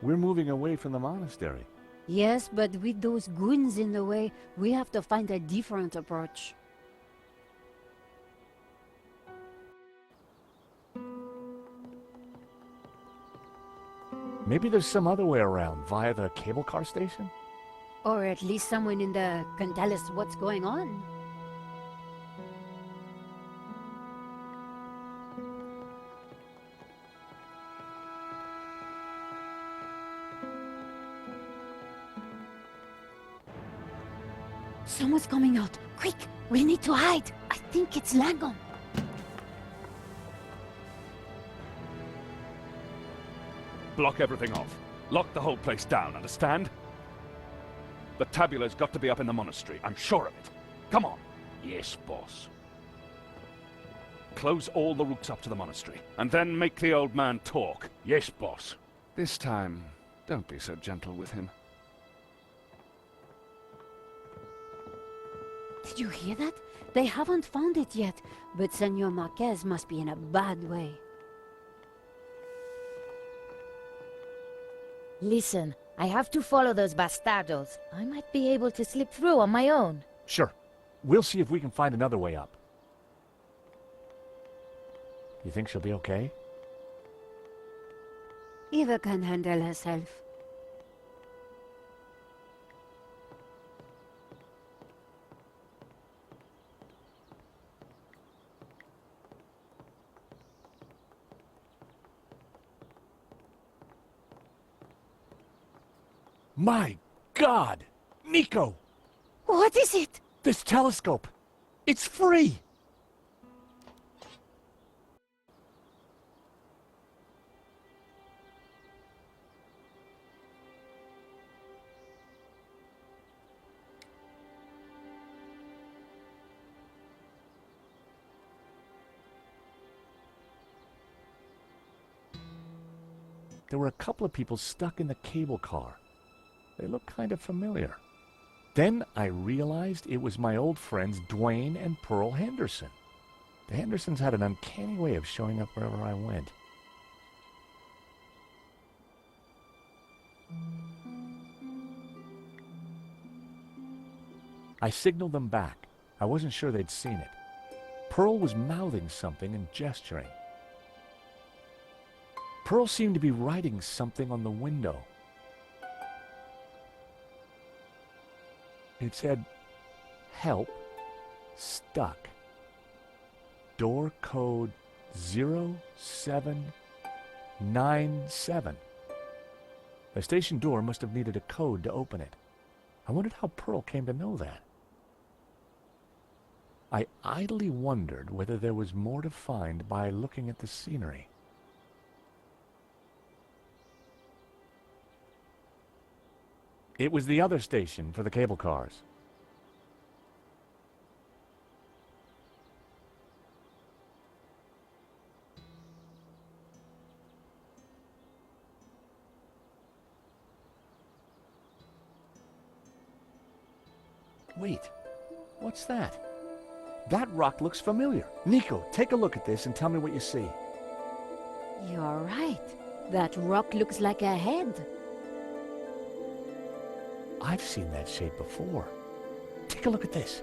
We're moving away from the monastery. Yes, but with those goons in the way, we have to find a different approach. Maybe there's some other way around, via the cable car station? Or at least someone in the can tell us what's going on. Someone's coming out. Quick! We need to hide! I think it's Langum. Block everything off. Lock the whole place down, understand? The tabula's got to be up in the monastery, I'm sure of it. Come on. Yes, boss. Close all the routes up to the monastery, and then make the old man talk. Yes, boss. This time, don't be so gentle with him. Did you hear that? They haven't found it yet, but Senor Marquez must be in a bad way. Listen, I have to follow those bastardos. I might be able to slip through on my own. Sure. We'll see if we can find another way up. You think she'll be okay? Eva can handle herself. My God! Nico! What is it? This telescope! It's free! There were a couple of people stuck in the cable car. They looked kind of familiar. Then I realized it was my old friends Dwayne and Pearl Henderson. The Hendersons had an uncanny way of showing up wherever I went. I signaled them back. I wasn't sure they'd seen it. Pearl was mouthing something and gesturing. Pearl seemed to be writing something on the window. It said, "Help, stuck. Door code 0797. The station door must have needed a code to open it. I wondered how Pearl came to know that. I idly wondered whether there was more to find by looking at the scenery. It was the other station for the cable cars. Wait, what's that? That rock looks familiar. Nico, take a look at this and tell me what you see. You're right. That rock looks like a head. I've seen that shape before. Take a look at this.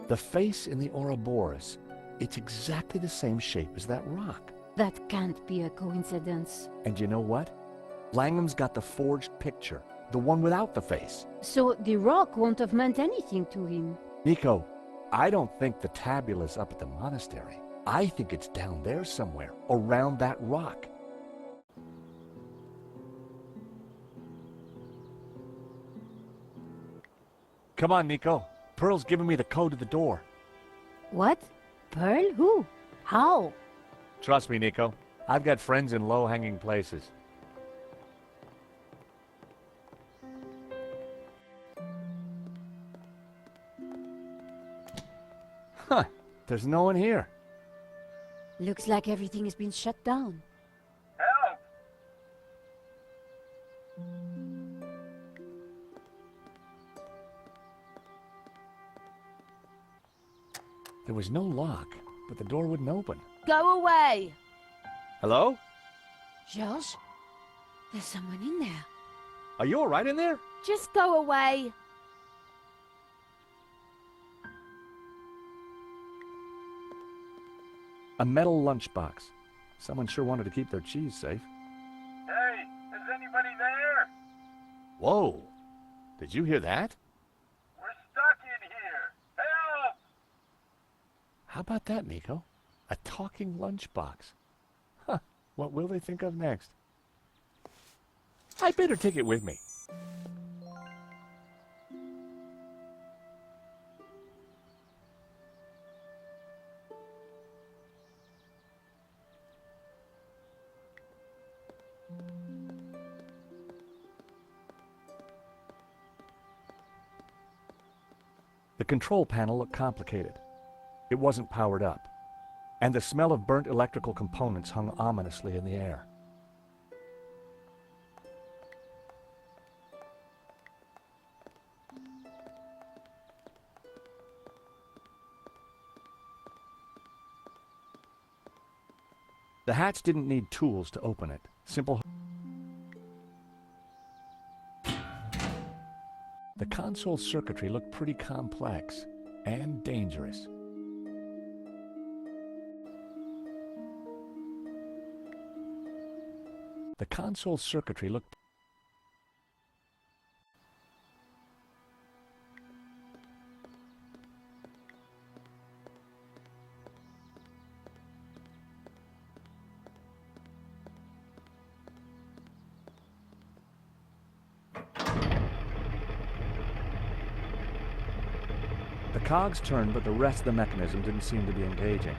The face in the Ouroboros, it's exactly the same shape as that rock. That can't be a coincidence. And you know what? Langham's got the forged picture, the one without the face. So the rock won't have meant anything to him. Nico, I don't think the tabula's up at the monastery. I think it's down there somewhere, around that rock. Come on, Nico. Pearl's giving me the code to the door. What? Pearl? Who? How? Trust me, Nico. I've got friends in low-hanging places. Huh. There's no one here. Looks like everything has been shut down. Help! There was no lock, but the door wouldn't open. Go away! Hello? George? There's someone in there. Are you alright in there? Just go away! A metal lunchbox. Someone sure wanted to keep their cheese safe. Hey, is anybody there? Whoa! Did you hear that? We're stuck in here. Help! How about that, Nico? A talking lunchbox. Huh, what will they think of next? I better take it with me. The control panel looked complicated. It wasn't powered up, and the smell of burnt electrical components hung ominously in the air. The hatch didn't need tools to open it. Simple. The console circuitry looked pretty complex and dangerous. The console circuitry looked... The cogs turned, but the rest of the mechanism didn't seem to be engaging.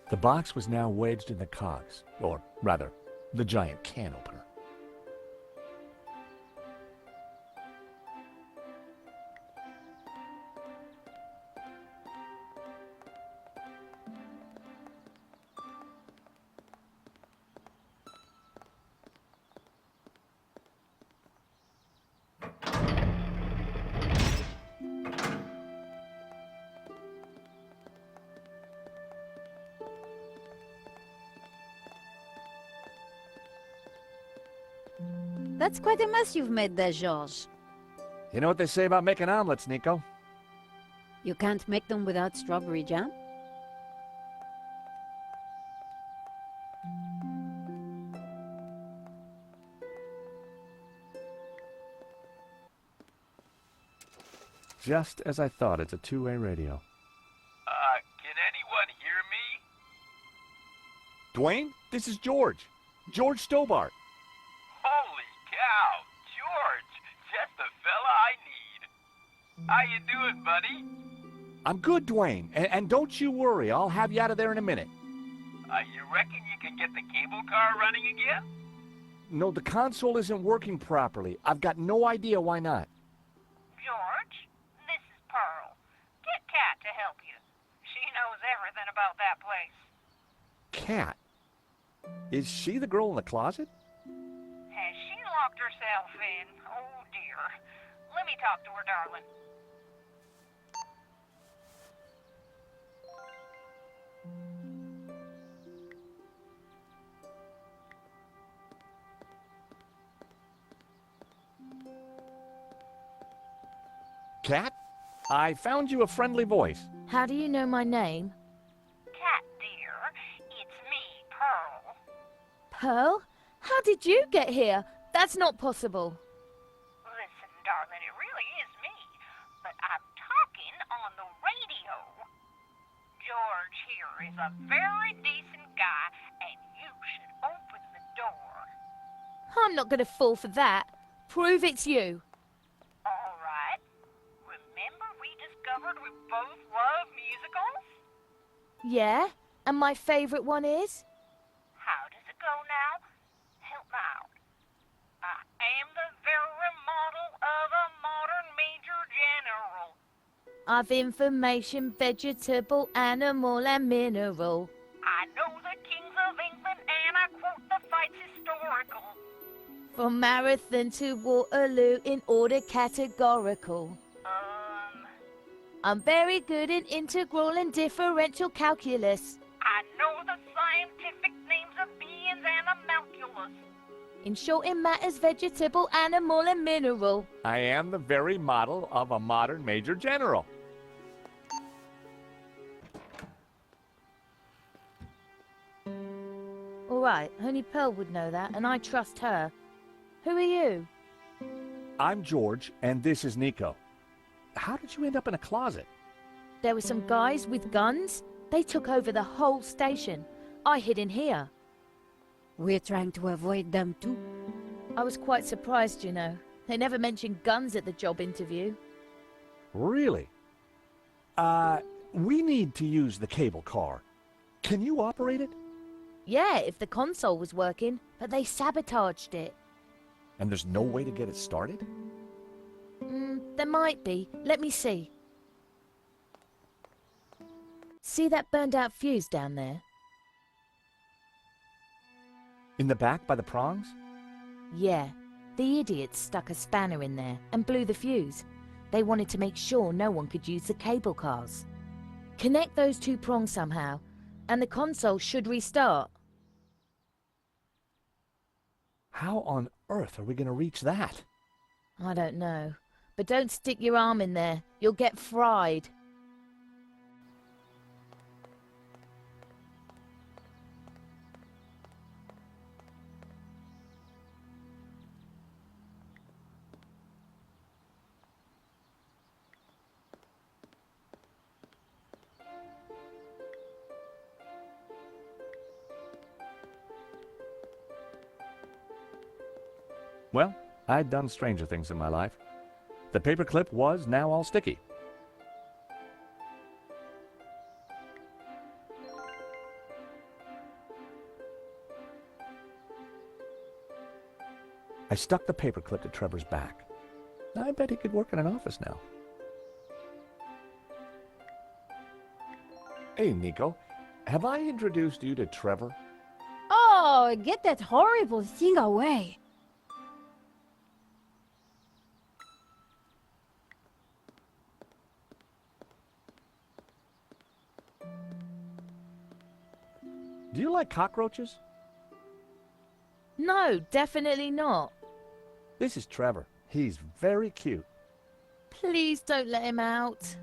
The box was now wedged in the cogs, or rather, the giant can opener. That's quite a mess you've made there, George. You know what they say about making omelets, Nico? You can't make them without strawberry jam? Just as I thought, it's a two-way radio. Can anyone hear me? Dwayne, this is George. George Stobart. Holy cow, George, just the fella I need. How you doing, buddy? I'm good, Dwayne. And don't you worry, I'll have you out of there in a minute. You reckon you can get the cable car running again? No, the console isn't working properly. I've got no idea why not. George, this is Pearl. Get Kat to help you. She knows everything about that place. Kat? Is she the girl in the closet? Has she locked herself in? Oh, dear. Let me talk to her, darling. Kat? I found you a friendly voice. How do you know my name? Kat, dear, it's me, Pearl. Pearl? How did you get here? That's not possible. Listen, darling, it really is me. But I'm talking on the radio. George here is a very decent guy, and you should open the door. I'm not going to fall for that. Prove it's you. All right. Remember we discovered we both love musicals? Yeah? And my favorite one is? How does it go now? Help me out. I am the very model of a of information, vegetable, animal, and mineral. I know the kings of England and I quote the fights historical. From Marathon to Waterloo in order categorical. I'm very good in integral and differential calculus. I know the scientific names of beings and homunculus. In short, in matters vegetable, animal, and mineral. I am the very model of a modern major general. All right, only Pearl would know that, and I trust her. Who are you? I'm George, and this is Nico. How did you end up in a closet? There were some guys with guns. They took over the whole station. I hid in here. We're trying to avoid them too. I was quite surprised, you know. They never mentioned guns at the job interview. Really? We need to use the cable car. Can you operate it? Yeah, if the console was working, but they sabotaged it. And there's no way to get it started? There might be. Let me see. See that burned out fuse down there? In the back by the prongs? Yeah. The idiots stuck a spanner in there and blew the fuse. They wanted to make sure no one could use the cable cars. Connect those two prongs somehow, and the console should restart. How on earth are we going to reach that? I don't know. But don't stick your arm in there. You'll get fried. Well, I'd done stranger things in my life. The paperclip was now all sticky. I stuck the paperclip to Trevor's back. I bet he could work in an office now. Hey, Nico. Have I introduced you to Trevor? Oh, get that horrible thing away. Do you like cockroaches? No, definitely not. This is Trevor. He's very cute. Please don't let him out.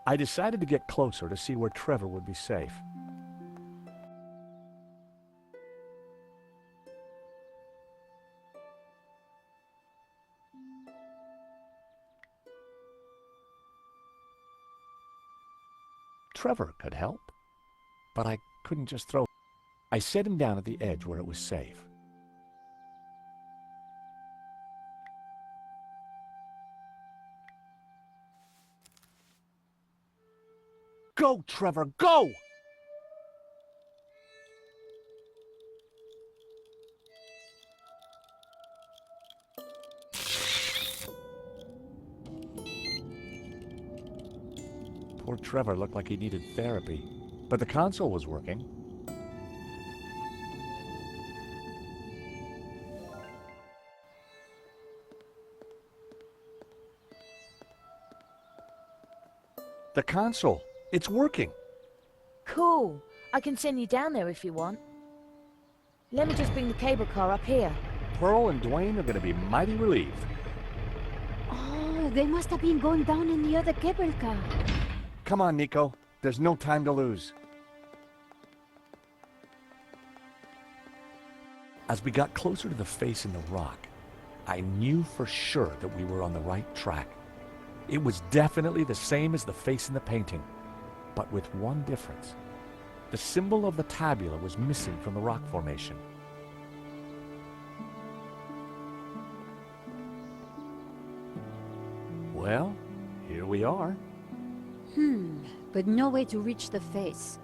I decided to get closer to see where Trevor would be safe. Trevor could help, but I couldn't just throw. I set him down at the edge where it was safe. Go, Trevor, go! Poor Trevor looked like he needed therapy, but the console was working. The console, it's working. Cool. I can send you down there if you want. Let me just bring the cable car up here. Pearl and Dwayne are going to be mighty relieved. Oh, they must have been going down in the other cable car. Come on, Nico. There's no time to lose. As we got closer to the face in the rock, I knew for sure that we were on the right track. It was definitely the same as the face in the painting, but with one difference. The symbol of the tabula was missing from the rock formation. Well, here we are. But no way to reach the face.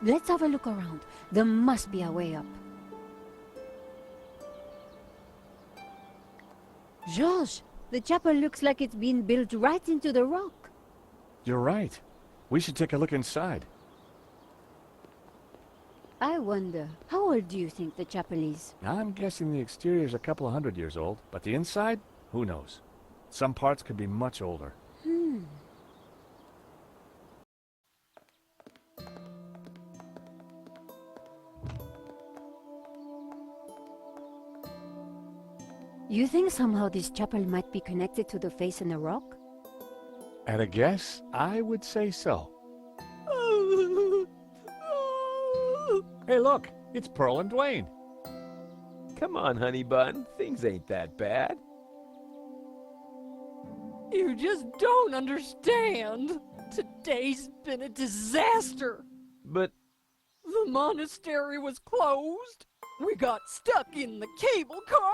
Let's have a look around. There must be a way up. George, the chapel looks like it's been built right into the rock. You're right. We should take a look inside. I wonder, how old do you think the chapel is? I'm guessing the exterior's a couple of 100 years old, but the inside? Who knows? Some parts could be much older. You think somehow this chapel might be connected to the face in the rock? At a guess, I would say so. Hey, look! It's Pearl and Dwayne. Come on, honey bun. Things ain't that bad. You just don't understand. Today's been a disaster. But The monastery was closed. We got stuck in the cable car.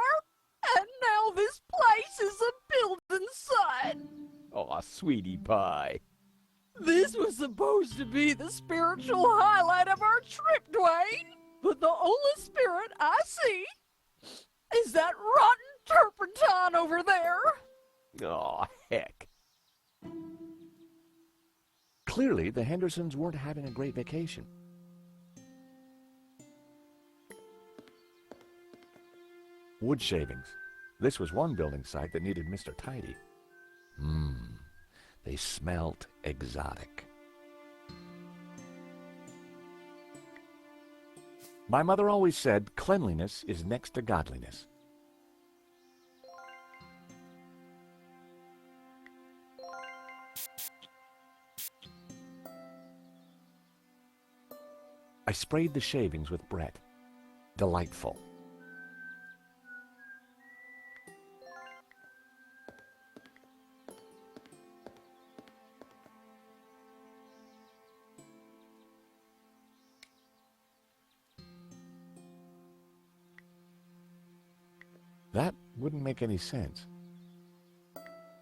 And now this place is a building site. aw, sweetie pie. This was supposed to be the spiritual highlight of our trip, Dwayne. But the only spirit I see is that rotten turpentine over there. Aw, heck. Clearly, the Hendersons weren't having a great vacation. Wood shavings. This was one building site that needed Mr. Tidy. They smelt exotic. My mother always said cleanliness is next to godliness. I sprayed the shavings with Brett. Delightful. That wouldn't make any sense.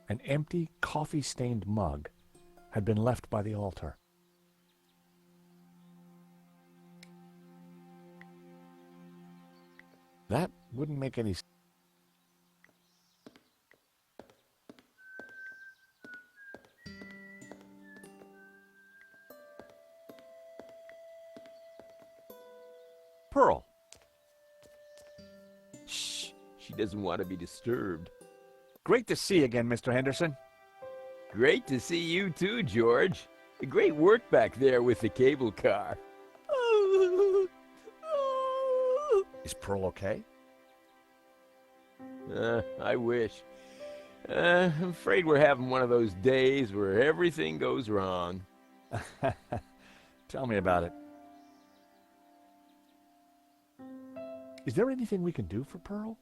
An empty, coffee-stained mug had been left by the altar. That wouldn't make any sense. Pearl. Shh, she doesn't want to be disturbed. Great to see you again, Mr. Henderson. Great to see you too, George. Great work back there with the cable car. Is Pearl okay? I wish. I'm afraid we're having one of those days where everything goes wrong. Tell me about it. Is there anything we can do for Pearl?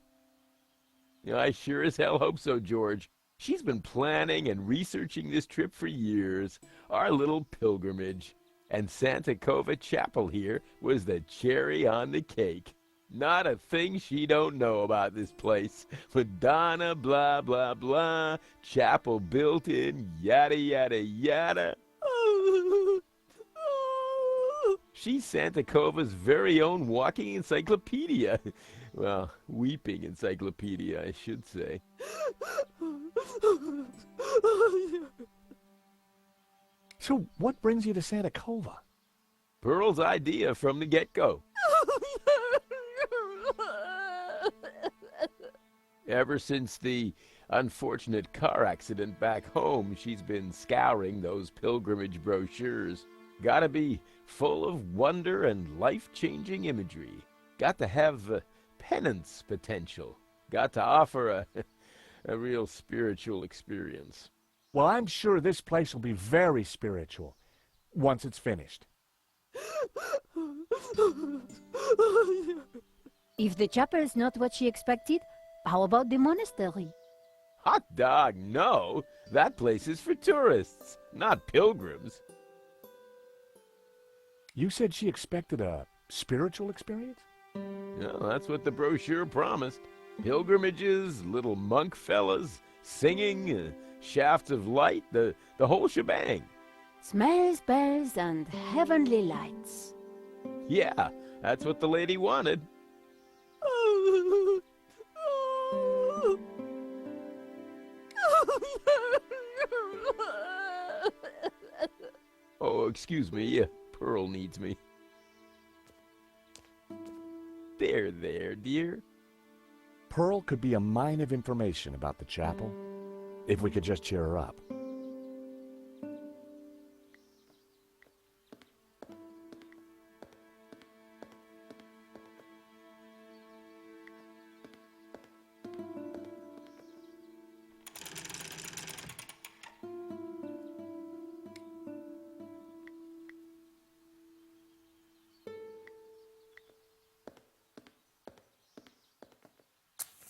I sure as hell hope so, George. She's been planning and researching this trip for years, our little pilgrimage. And Santa Cova Chapel here was the cherry on the cake. Not a thing she don't know about this place. Madonna, blah, blah, blah. Chapel built in, yada, yada, yada. She's Santa Cova's very own walking encyclopedia. Well, weeping encyclopedia, I should say. So what brings you to Santa Cova? Pearl's idea from the get-go. Ever since the unfortunate car accident back home, she's been scouring those pilgrimage brochures. Gotta be full of wonder and life-changing imagery. Got to have penance potential. Got to offer a real spiritual experience. Well, I'm sure this place will be very spiritual once it's finished. If the chapel is not what she expected, how about the monastery? Hot dog, no. That place is for tourists, not pilgrims. You said she expected a spiritual experience? Well, that's what the brochure promised. Pilgrimages, little monk fellas, singing, shafts of light, the whole shebang. Smells, bells, and heavenly lights. Yeah, that's what the lady wanted. Oh, excuse me, Pearl needs me. There, dear. Pearl could be a mine of information about the chapel, if we could just cheer her up.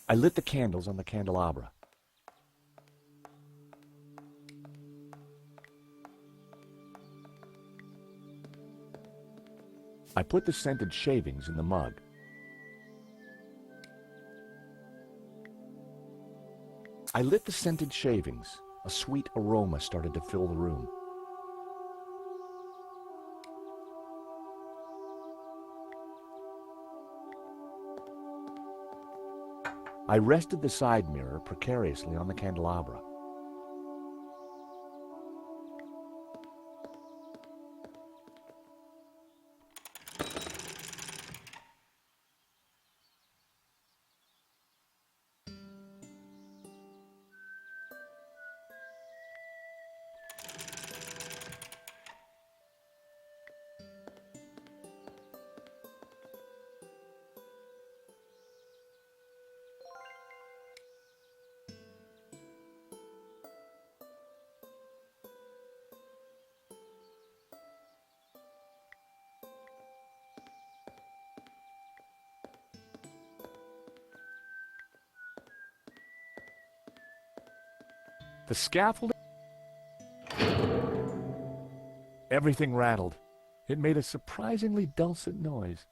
I lit the candles on the candelabra. I put the scented shavings in the mug. I lit the scented shavings. A sweet aroma started to fill the room. I rested the side mirror precariously on the candelabra. The scaffolding... Everything rattled. It made a surprisingly dulcet noise.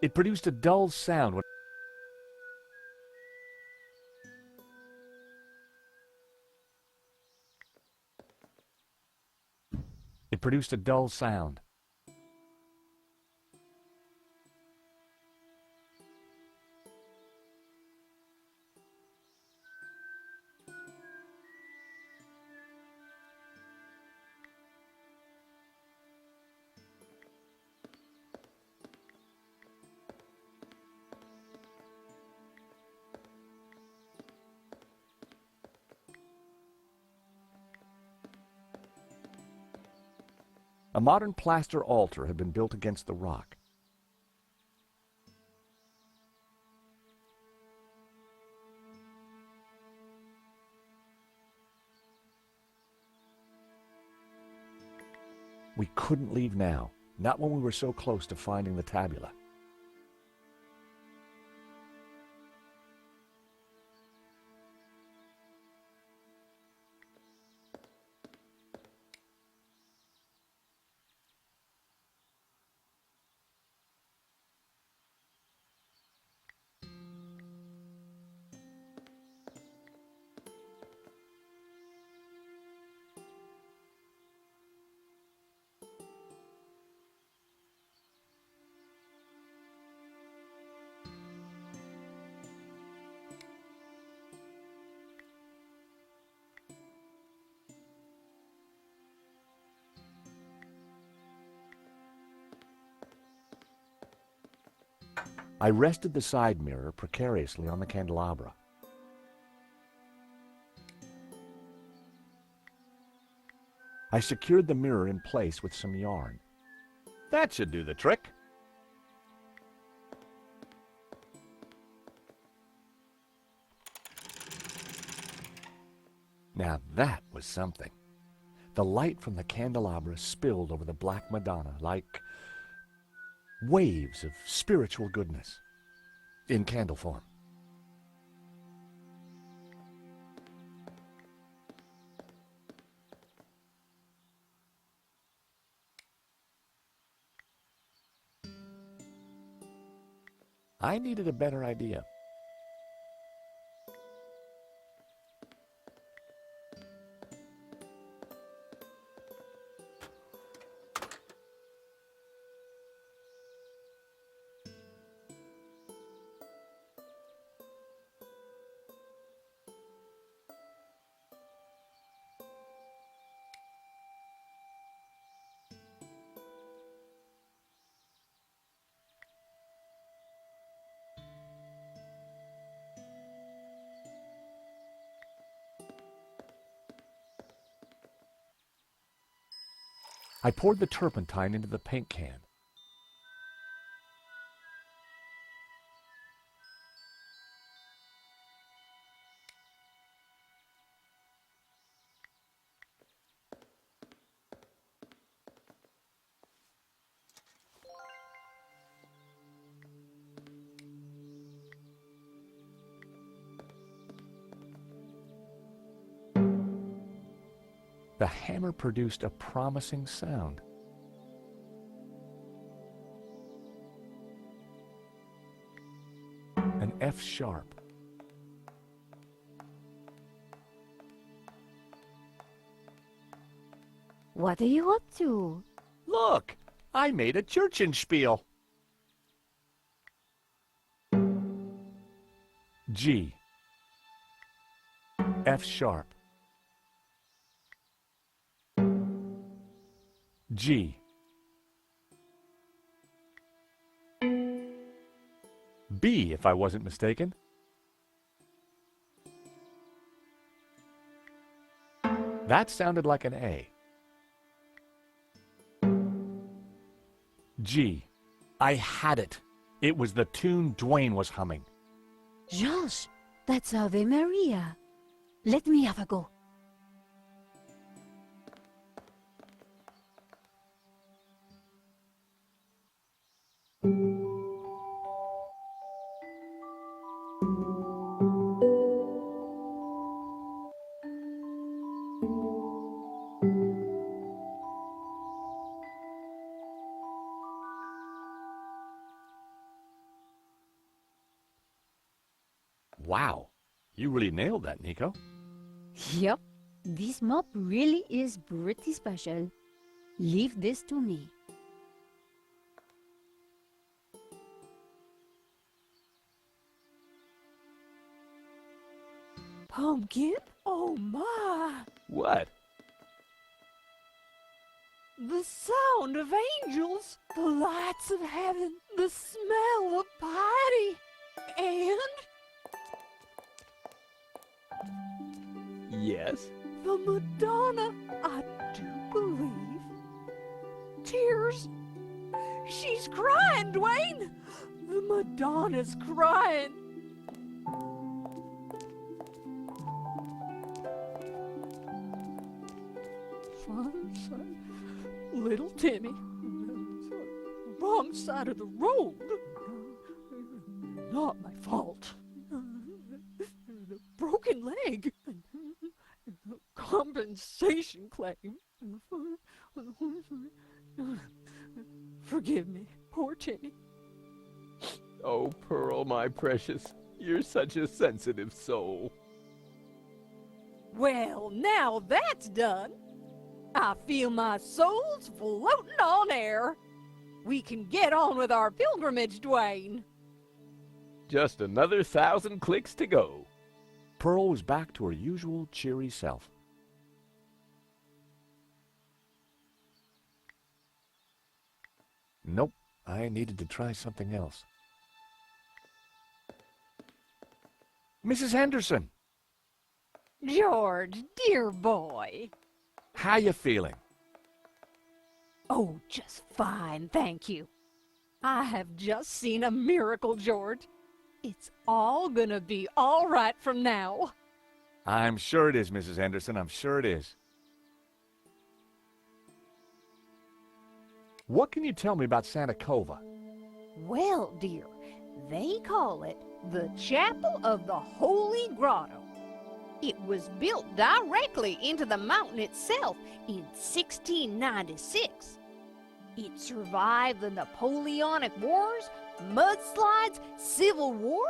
It produced a dull sound when... It produced a dull sound. A modern plaster altar had been built against the rock. We couldn't leave now, not when we were so close to finding the tabula. I rested the side mirror precariously on the candelabra. I secured the mirror in place with some yarn. That should do the trick. Now that was something. The light from the candelabra spilled over the Black Madonna like waves of spiritual goodness in candle form. I needed a better idea. I poured the turpentine into the paint can. The hammer produced a promising sound. An F sharp. What are you up to? Look, I made a Churchenspiel. G. F sharp. G. B, if I wasn't mistaken. That sounded like an A. G. I had it. It was the tune Dwayne was humming. Josh, that's Ave Maria. Let me have a go. Wow, you really nailed that, Nico. Yep, this mop really is pretty special. Leave this to me. Pumpkin? Oh my! What? The sound of angels, the lights of heaven, the smell of piety, and Yes? the Madonna, I do believe. Tears. She's crying, Dwayne! The Madonna's crying. Little Timmy. Wrong side of the road. Not my fault. The broken leg. Compensation claim. Forgive me, poor Timmy. Oh, Pearl, my precious, you're such a sensitive soul. Well, now that's done. I feel my soul's floating on air. We can get on with our pilgrimage, Dwayne. Just another 1,000 clicks to go. Pearl was back to her usual cheery self. Nope, I needed to try something else. Mrs. Henderson, George, dear boy. how you feeling? Oh, just fine, thank you. I have just seen a miracle, George. It's all gonna be all right from now. I'm sure it is, Mrs. Henderson. I'm sure it is. What can you tell me about Santa Cova? Well, dear, they call it the Chapel of the Holy Grotto. It was built directly into the mountain itself in 1696. It survived the Napoleonic Wars, mudslides, civil war.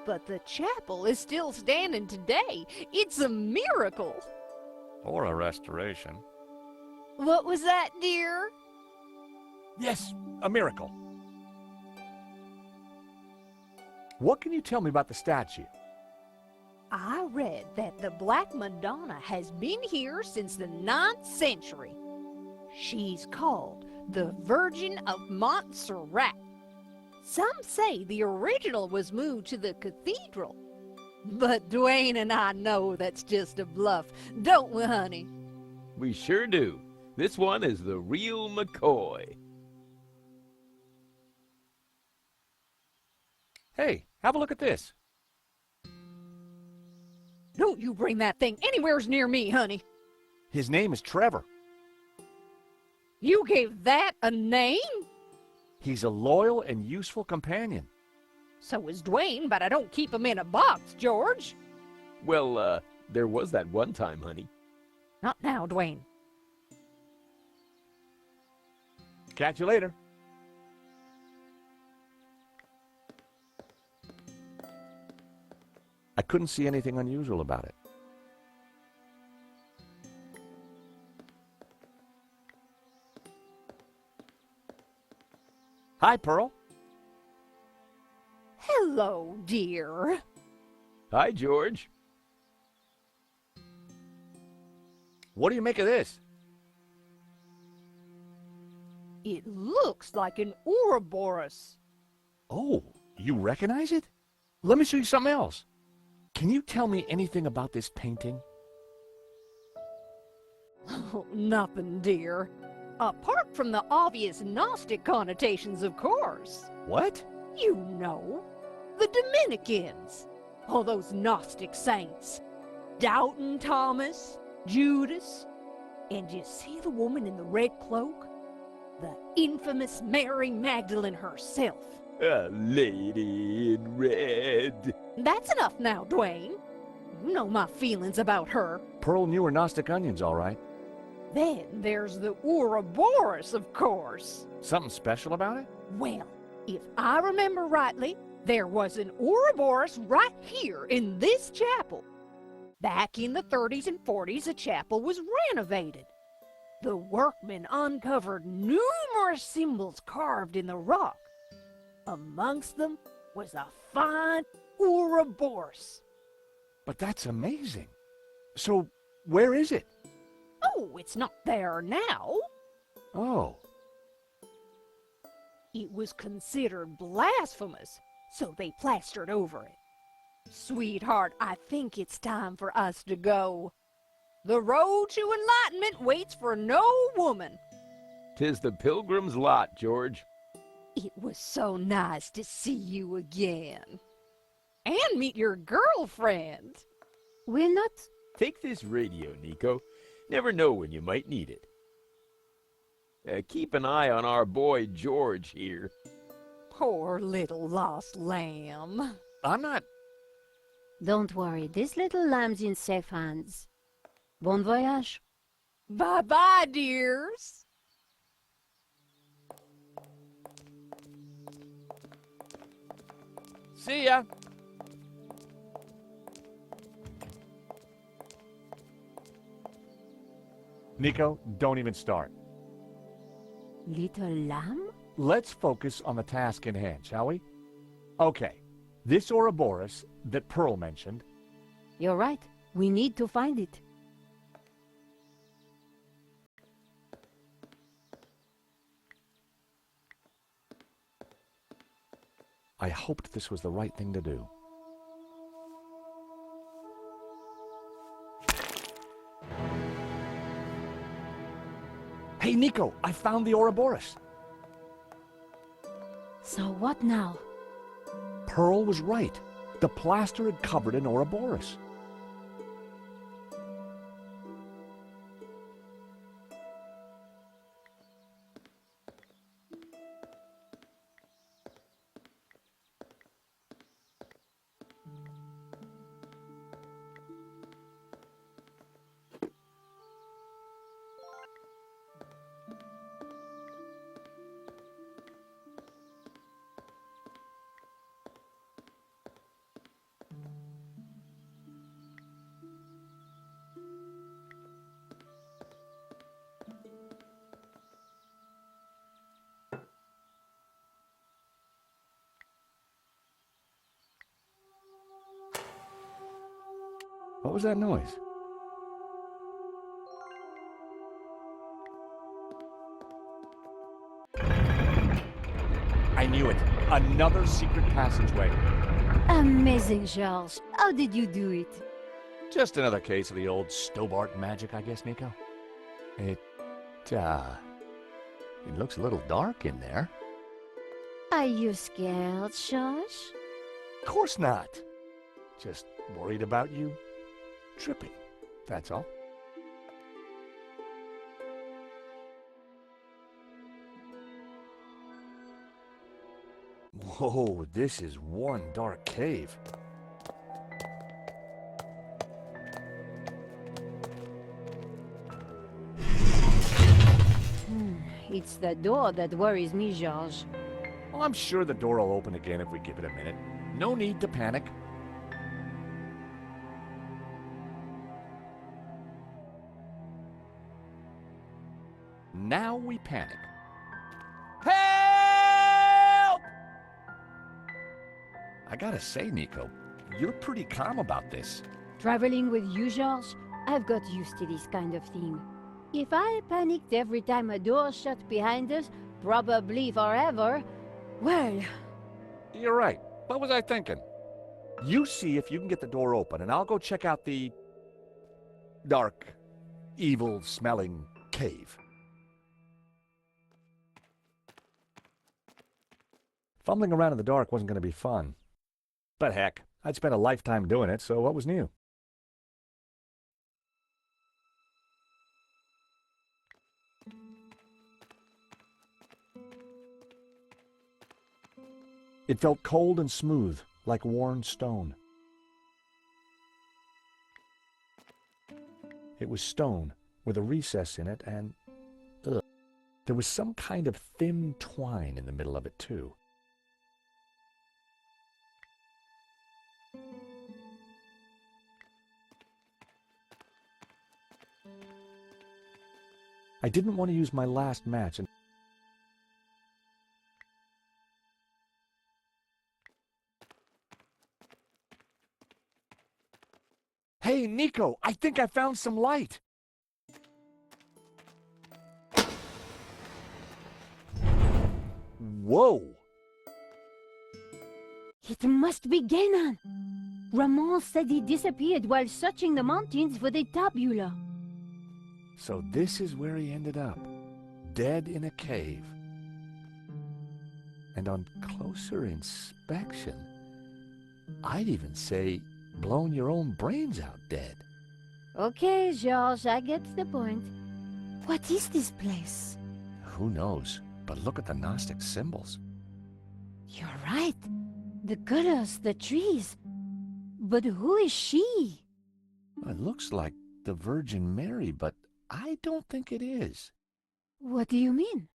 But the chapel is still standing today. It's a miracle. Or a restoration. What was that, dear? Yes, a miracle. What can you tell me about the statue? I read that the Black Madonna has been here since the 9th century. She's called the Virgin of Montserrat. Some say the original was moved to the cathedral. But Dwayne and I know that's just a bluff, don't we, honey? We sure do. This one is the real McCoy. Hey, have a look at this. Don't you bring that thing anywhere near me, honey. His name is Trevor. You gave that a name? He's a loyal and useful companion. So is Dwayne, but I don't keep him in a box, George. Well, there was that one time, honey. Not now, Dwayne. Catch you later. I couldn't see anything unusual about it. Hi, Pearl. Hello, dear. Hi, George. What do you make of this? It looks like an Ouroboros. Oh, you recognize it? Let me show you something else. Can you tell me anything about this painting? Oh, nothing, dear. Apart from the obvious Gnostic connotations, of course. What? You know, the Dominicans. All those Gnostic saints. Doubting Thomas, Judas. And you see the woman in the red cloak? The infamous Mary Magdalene herself. A lady in red. That's enough now, Dwayne. You know my feelings about her. Pearl knew her Gnostic onions, all right. Then there's the Ouroboros, of course. Something special about it? Well, if I remember rightly, there was an Ouroboros right here in this chapel. Back in the 30s and 40s, the chapel was renovated. The workmen uncovered numerous symbols carved in the rock. Amongst them was a fine Ouroboros. But that's amazing. So, where is it? Oh, it's not there now. Oh, It was considered blasphemous, so they plastered over it. Sweetheart, I think it's time for us to go. The road to enlightenment waits for no woman. 'Tis the pilgrim's lot, George. It was so nice to see you again. And meet your girlfriend. Will not? Take this radio, Nico. Never know when you might need it. Keep an eye on our boy George here. Poor little lost lamb. I'm not... Don't worry, this little lamb's in safe hands. Bon voyage. Bye-bye, dears. See ya. Nico, don't even start. Little lamb? Let's focus on the task in hand, shall we? Okay, this Ouroboros that Pearl mentioned. You're right. We need to find it. I hoped this was the right thing to do. Hey, Nico, I found the Ouroboros. So what now? Pearl was right. The plaster had covered an Ouroboros. What was that noise? I knew it. Another secret passageway. Amazing, George. How did you do it? Just another case of the old Stobart magic, I guess, Nico. It looks a little dark in there. Are you scared, George? Of course not. Just worried about you tripping, that's all. Whoa, this is one dark cave. It's the door that worries me, George. Well, I'm sure the door will open again if we give it a minute. No need to panic. Now we panic. Help! I gotta say, Nico, you're pretty calm about this. Traveling with you, George, I've got used to this kind of thing. If I panicked every time a door shut behind us, probably forever, well... You're right. What was I thinking? You see if you can get the door open, and I'll go check out the dark, evil-smelling cave. Fumbling around in the dark wasn't going to be fun. But heck, I'd spent a lifetime doing it, so what was new? It felt cold and smooth, like worn stone. It was stone, with a recess in it, and there was some kind of thin twine in the middle of it, too. I didn't want to use my last match, and Hey, Nico, I think I found some light. Whoa! It must be Genan. Ramon said he disappeared while searching the mountains for the tabula. So this is where he ended up, dead in a cave. And on closer inspection, I'd even say blown your own brains out dead. Okay, George, I get the point. What is this place? Who knows? But look at the Gnostic symbols. You're right. The gutters, the trees. But who is she? It looks like the Virgin Mary, but I don't think it is. What do you mean?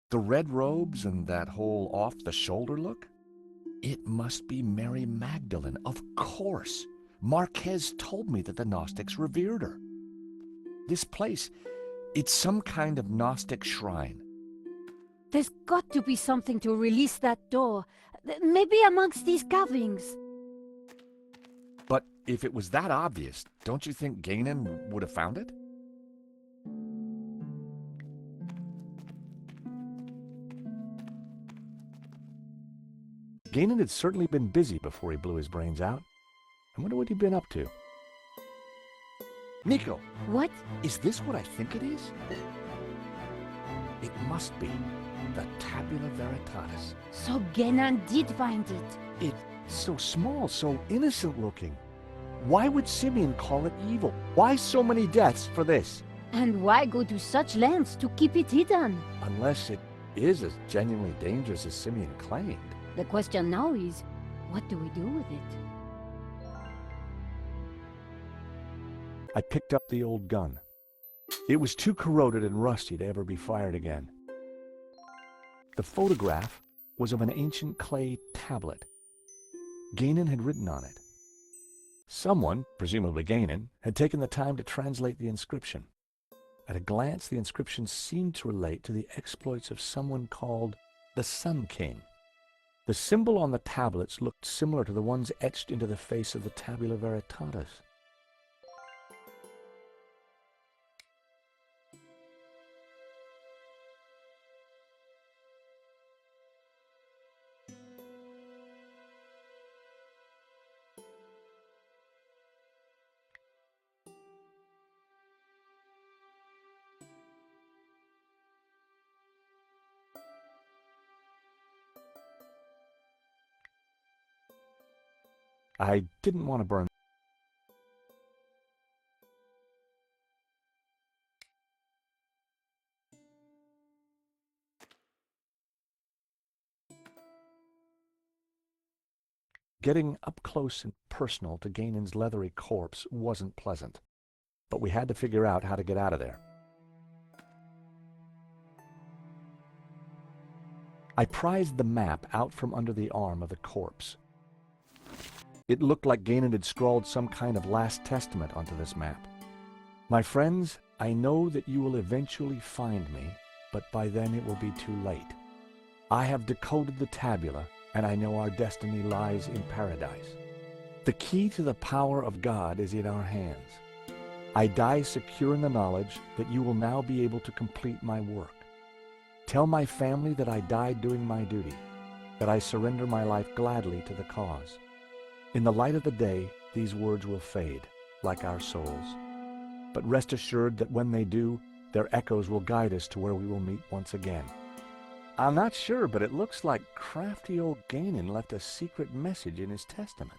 The red robes and that whole off-the-shoulder look? It must be Mary Magdalene, of course. Marquez told me that the Gnostics revered her. This place, it's some kind of Gnostic shrine. There's got to be something to release that door. Maybe amongst these carvings. But if it was that obvious, don't you think Genan would have found it? Genan had certainly been busy before he blew his brains out. I wonder what he'd been up to. Nico! What? Is this what I think it is? It must be the Tabula Veritatis. So Genan did find it. It's so small, so innocent looking. Why would Simeon call it evil? Why so many deaths for this? And why go to such lengths to keep it hidden? Unless it is as genuinely dangerous as Simeon claimed. The question now is, what do we do with it? I picked up the old gun. It was too corroded and rusty to ever be fired again. The photograph was of an ancient clay tablet. Genan had written on it. Someone, presumably Genan, had taken the time to translate the inscription. At a glance, the inscription seemed to relate to the exploits of someone called the Sun King. The symbol on the tablets looked similar to the ones etched into the face of the Tabula Veritatis. I didn't want to burn. Getting up close and personal to Ganon's leathery corpse wasn't pleasant, but we had to figure out how to get out of there. I prized the map out from under the arm of the corpse. It looked like Ganon had scrawled some kind of last testament onto this map. My friends, I know that you will eventually find me, but by then it will be too late. I have decoded the tabula, and I know our destiny lies in paradise. The key to the power of God is in our hands. I die secure in the knowledge that you will now be able to complete my work. Tell my family that I died doing my duty, that I surrender my life gladly to the cause. In the light of the day, these words will fade, like our souls. But rest assured that when they do, their echoes will guide us to where we will meet once again. I'm not sure, but it looks like crafty old Ganon left a secret message in his testament.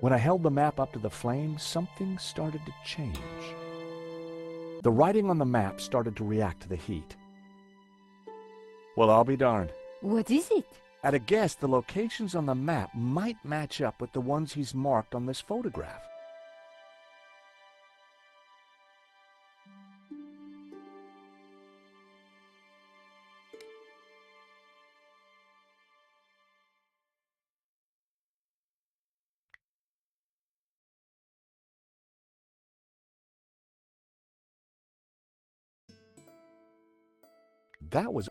When I held the map up to the flame, something started to change. The writing on the map started to react to the heat. Well, I'll be darned. What is it? At a guess, the locations on the map might match up with the ones he's marked on this photograph. That was...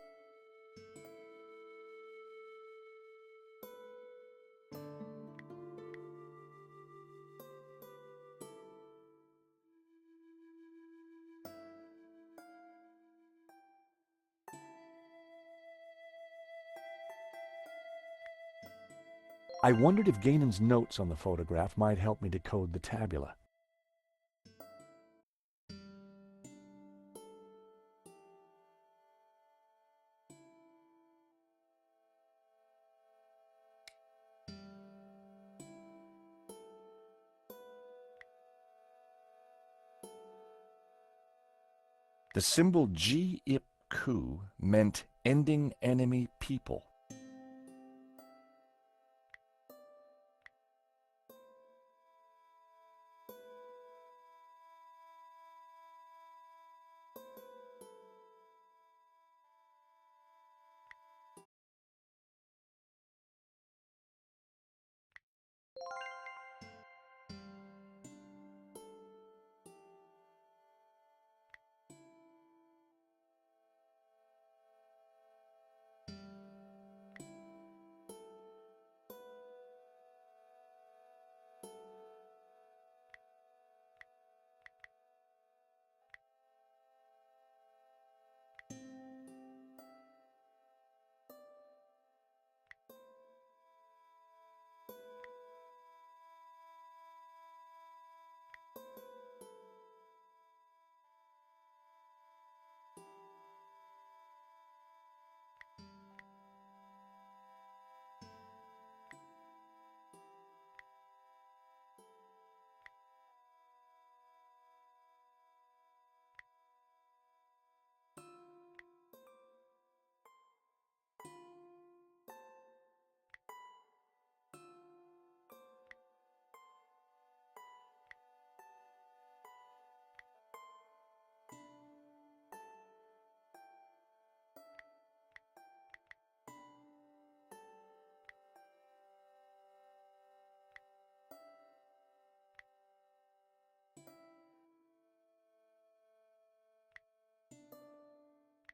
I wondered if Ganon's notes on the photograph might help me decode the tabula. The symbol G-ip-ku meant ending enemy people.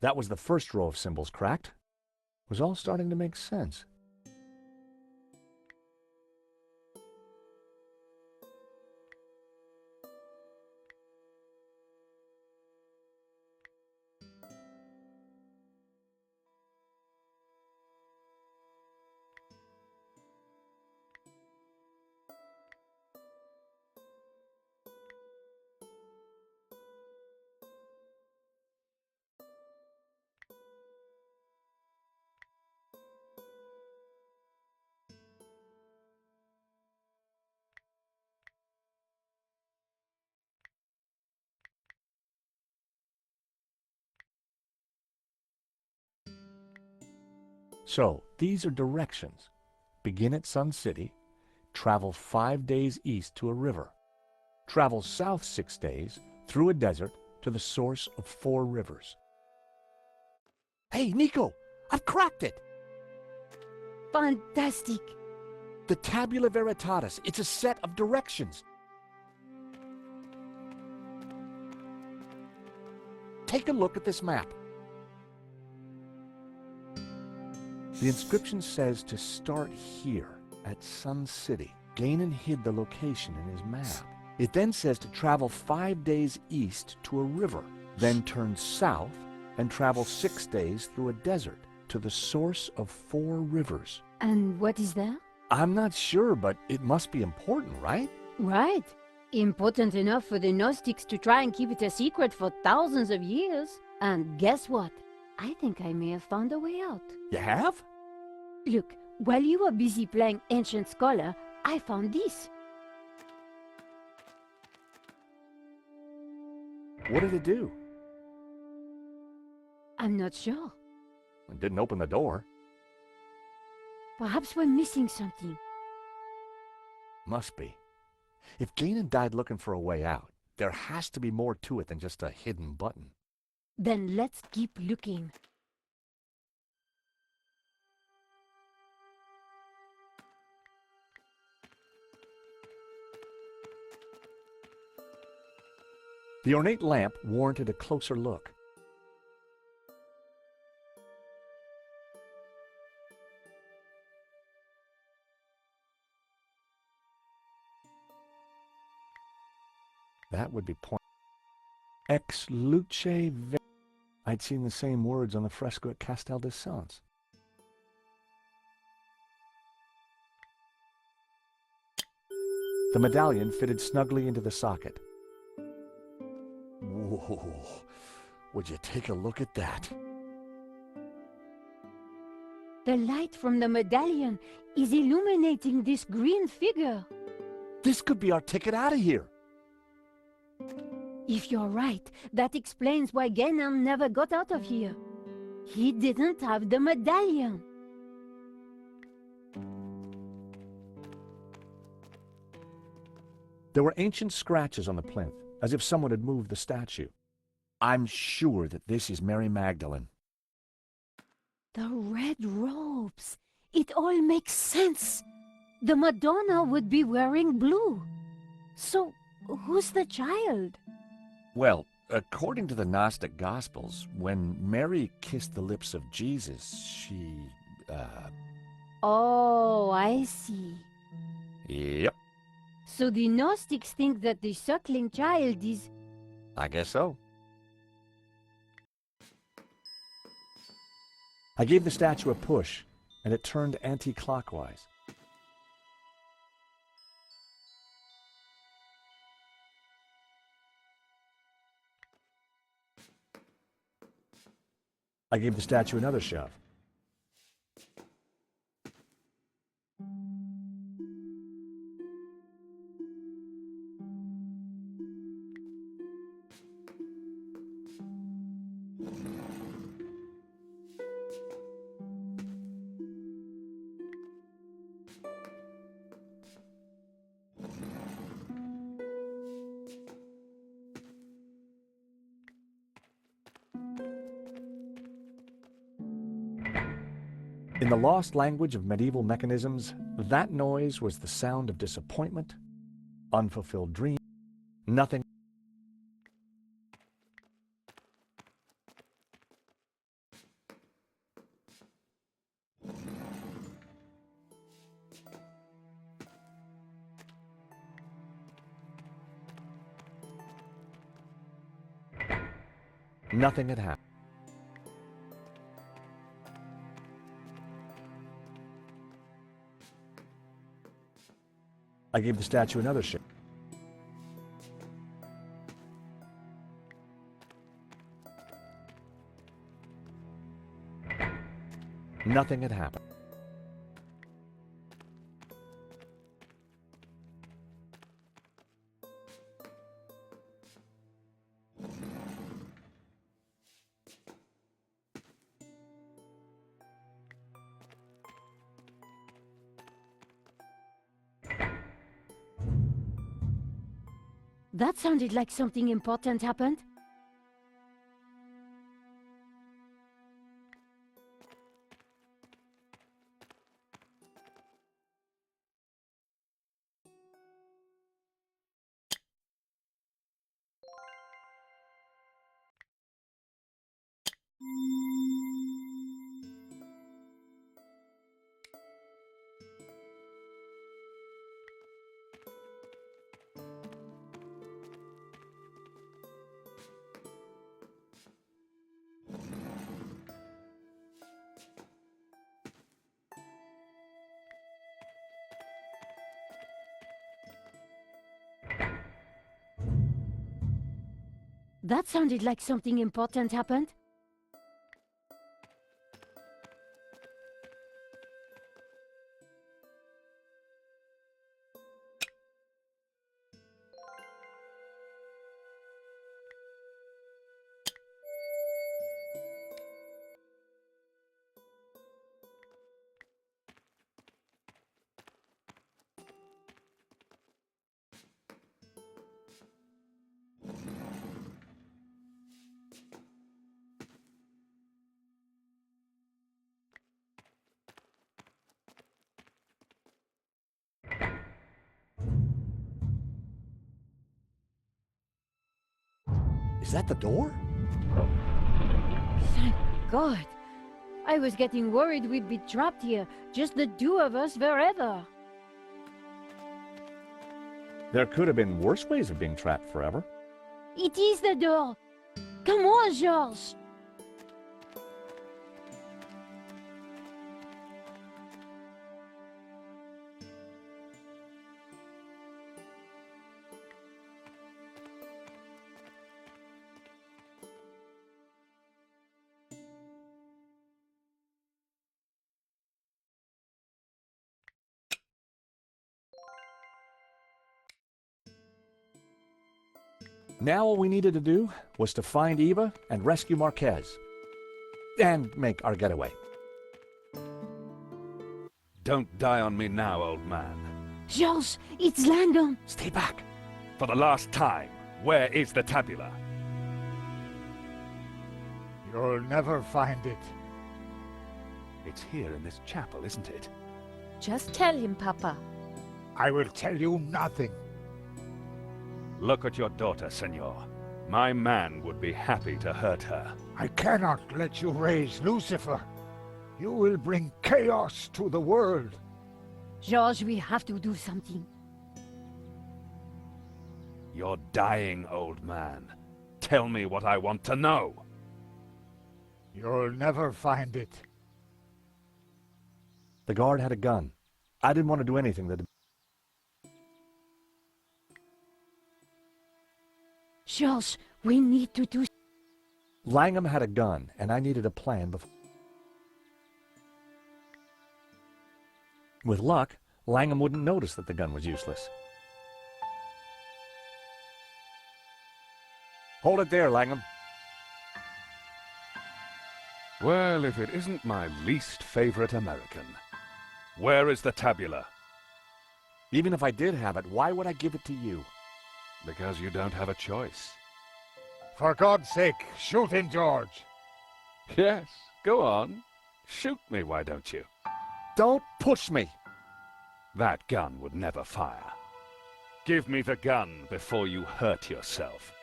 That was the first row of symbols cracked. It was all starting to make sense. So, these are directions. Begin at Sun City, travel 5 days east to a river. Travel south 6 days, through a desert, to the source of 4 rivers. Hey, Nico! I've cracked it! Fantastic! The Tabula Veritatis. It's a set of directions. Take a look at this map. The inscription says to start here at Sun City. Gainan hid the location in his map. It then says to travel 5 days east to a river, then turn south and travel 6 days through a desert to the source of 4 rivers. And what is that? I'm not sure, but it must be important, right? Right. Important enough for the Gnostics to try and keep it a secret for thousands of years. And guess what? I think I may have found a way out. You have? Look, while you were busy playing Ancient Scholar, I found this. What did it do? I'm not sure. It didn't open the door. Perhaps we're missing something. Must be. If Gainan died looking for a way out, there has to be more to it than just a hidden button. Then let's keep looking. The ornate lamp warranted a closer look. That would be point. Ex luce ve... I'd seen the same words on the fresco at Castel de Sants. The medallion fitted snugly into the socket. Whoa, would you take a look at that? The light from the medallion is illuminating this green figure. This could be our ticket out of here. If you're right, that explains why Gainan never got out of here. He didn't have the medallion. There were ancient scratches on the plinth, as if someone had moved the statue. I'm sure that this is Mary Magdalene. The red robes. It all makes sense. The Madonna would be wearing blue. So, who's the child? Well, according to the Gnostic Gospels, when Mary kissed the lips of Jesus, she, Oh, I see. Yep, So the Gnostics think that the suckling child is... I guess so. I gave the statue a push, and it turned anti-clockwise. I gave the statue another shove. In the lost language of medieval mechanisms, that noise was the sound of disappointment, unfulfilled dream, nothing. Nothing had happened. I gave the statue another shake. Nothing had happened. That sounded like something important happened. That sounded like something important happened. Is that the door? Thank God. I was getting worried we'd be trapped here, just the two of us forever. There could have been worse ways of being trapped forever. It is the door. Come on, Georges. Now all we needed to do was to find Eva and rescue Marquez. And make our getaway. Don't die on me now, old man. Georges, it's Langum. Stay back. For the last time, where is the tabula? You'll never find it. It's here in this chapel, isn't it? Just tell him, Papa. I will tell you nothing. Look at your daughter, senor. My man would be happy to hurt her. I cannot let you raise Lucifer. You will bring chaos to the world. Georges, we have to do something. You're dying, old man. Tell me what I want to know. You'll never find it. The guard had a gun. I didn't want to do anything that... Georges, we need to do... Langum had a gun, and I needed a plan before... With luck, Langum wouldn't notice that the gun was useless. Hold it there, Langum. Well, if it isn't my least favorite American. Where is the tabula? Even if I did have it, why would I give it to you? Because you don't have a choice. For God's sake, shoot him, George. Yes, go on. Shoot me, why don't you? Don't push me! That gun would never fire. Give me the gun before you hurt yourself.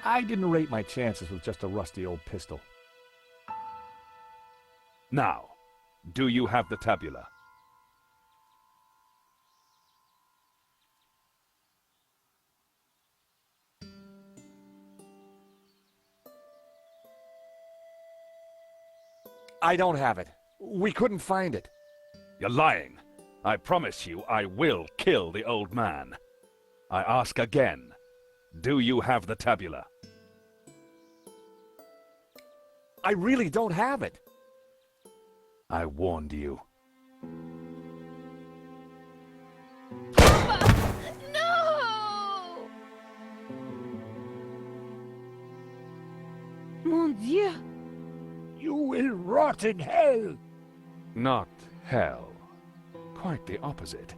I didn't rate my chances with just a rusty old pistol. Now, do you have the tabula? I don't have it. We couldn't find it. You're lying. I promise you I will kill the old man. I ask again, do you have the tabula? I really don't have it. I warned you. No! Mon Dieu! You will rot in hell. Not hell. Quite the opposite.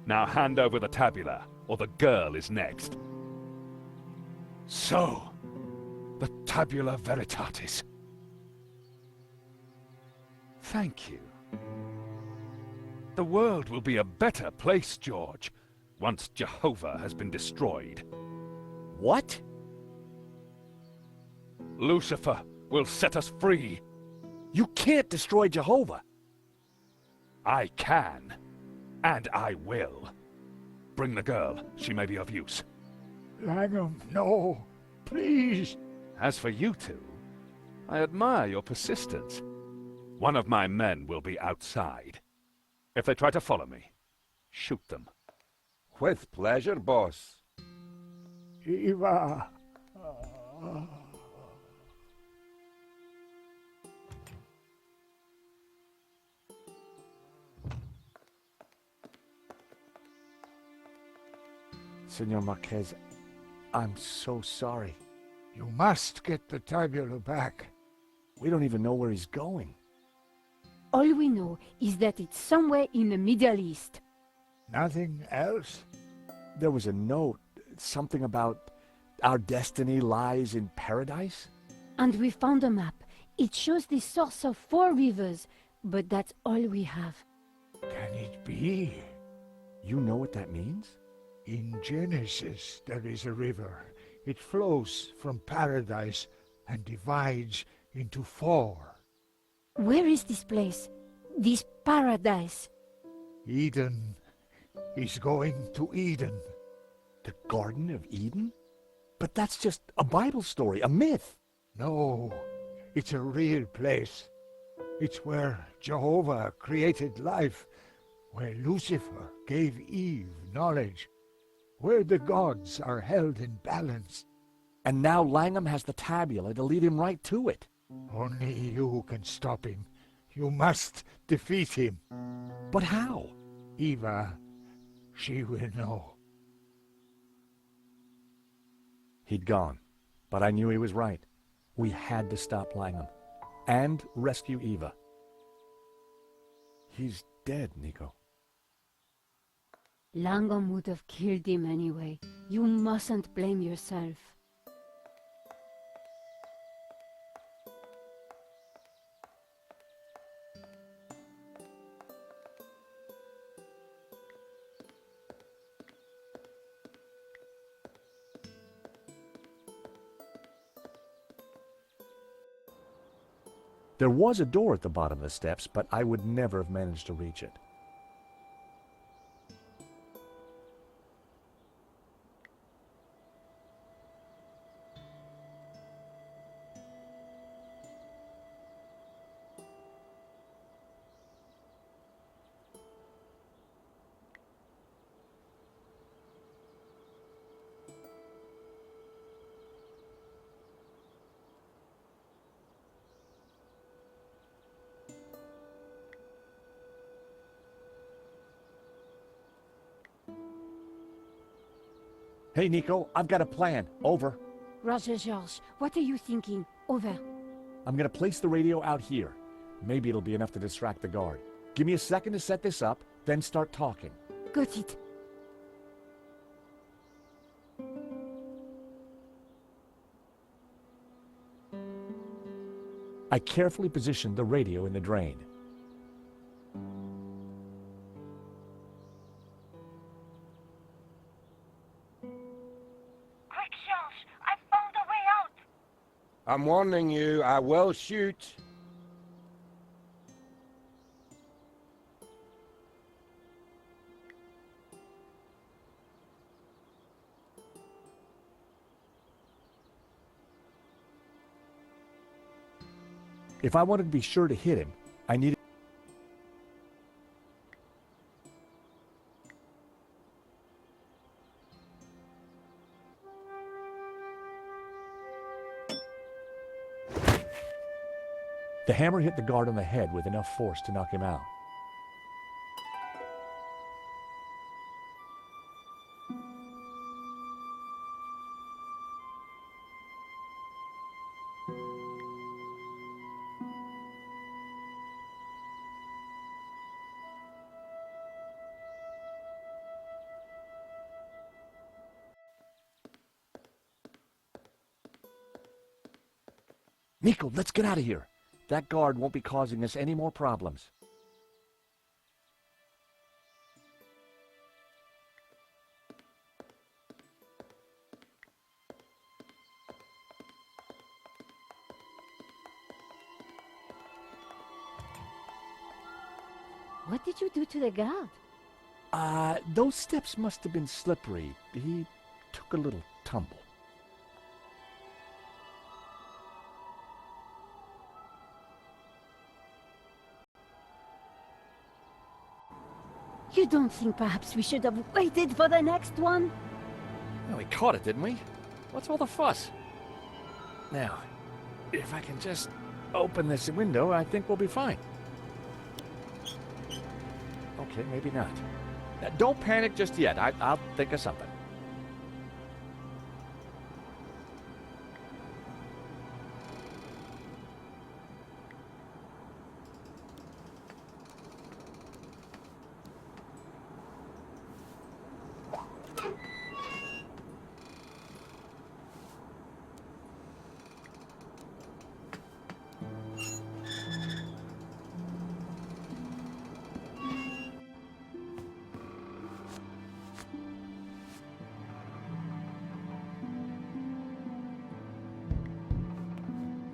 Now hand over the tabula, or the girl is next. So, the Tabula Veritatis. Thank you. The world will be a better place, George, once Jehovah has been destroyed. What? Lucifer will set us free. You can't destroy Jehovah. I can, and I will. Bring the girl. She may be of use. Langum, no. Please. As for you two, I admire your persistence. One of my men will be outside. If they try to follow me, shoot them. With pleasure, boss. Eva. Senor Marquez, I'm so sorry. You must get the tabula back. We don't even know where he's going. All we know is that it's somewhere in the Middle East. Nothing else? There was a note, something about our destiny lies in paradise? And we found a map. It shows the source of 4 rivers, but that's all we have. Can it be? You know what that means? In Genesis, there is a river. It flows from paradise and divides into 4. Where is this place? This paradise? Eden. He's going to Eden. The Garden of Eden? But that's just a Bible story, a myth. No, it's a real place. It's where Jehovah created life, where Lucifer gave Eve knowledge, where the gods are held in balance. And now Langum has the tabula to lead him right to it. Only you can stop him. You must defeat him. But how? Eva, she will know. He'd gone, but I knew he was right. We had to stop Langum and rescue Eva. He's dead, Nico. Langum would have killed him anyway. You mustn't blame yourself. There was a door at the bottom of the steps, but I would never have managed to reach it. Hey, Nico, I've got a plan. Over. Roger, George, what are you thinking? Over. I'm gonna place the radio out here. Maybe it'll be enough to distract the guard. Give me a second to set this up, then start talking. Got it. I carefully positioned the radio in the drain. Quick, George, I found a way out. I'm warning you, I will shoot. If I wanted to be sure to hit him, I needed... The hammer hit the guard on the head with enough force to knock him out. Nico, let's get out of here. That guard won't be causing us any more problems. What did you do to the guard? Those steps must have been slippery. He took a little tumble. You don't think perhaps we should have waited for the next one? Well, we caught it, didn't we? What's all the fuss? Now, if I can just open this window, I think we'll be fine. Okay, maybe not. Don't panic just yet. I'll think of something.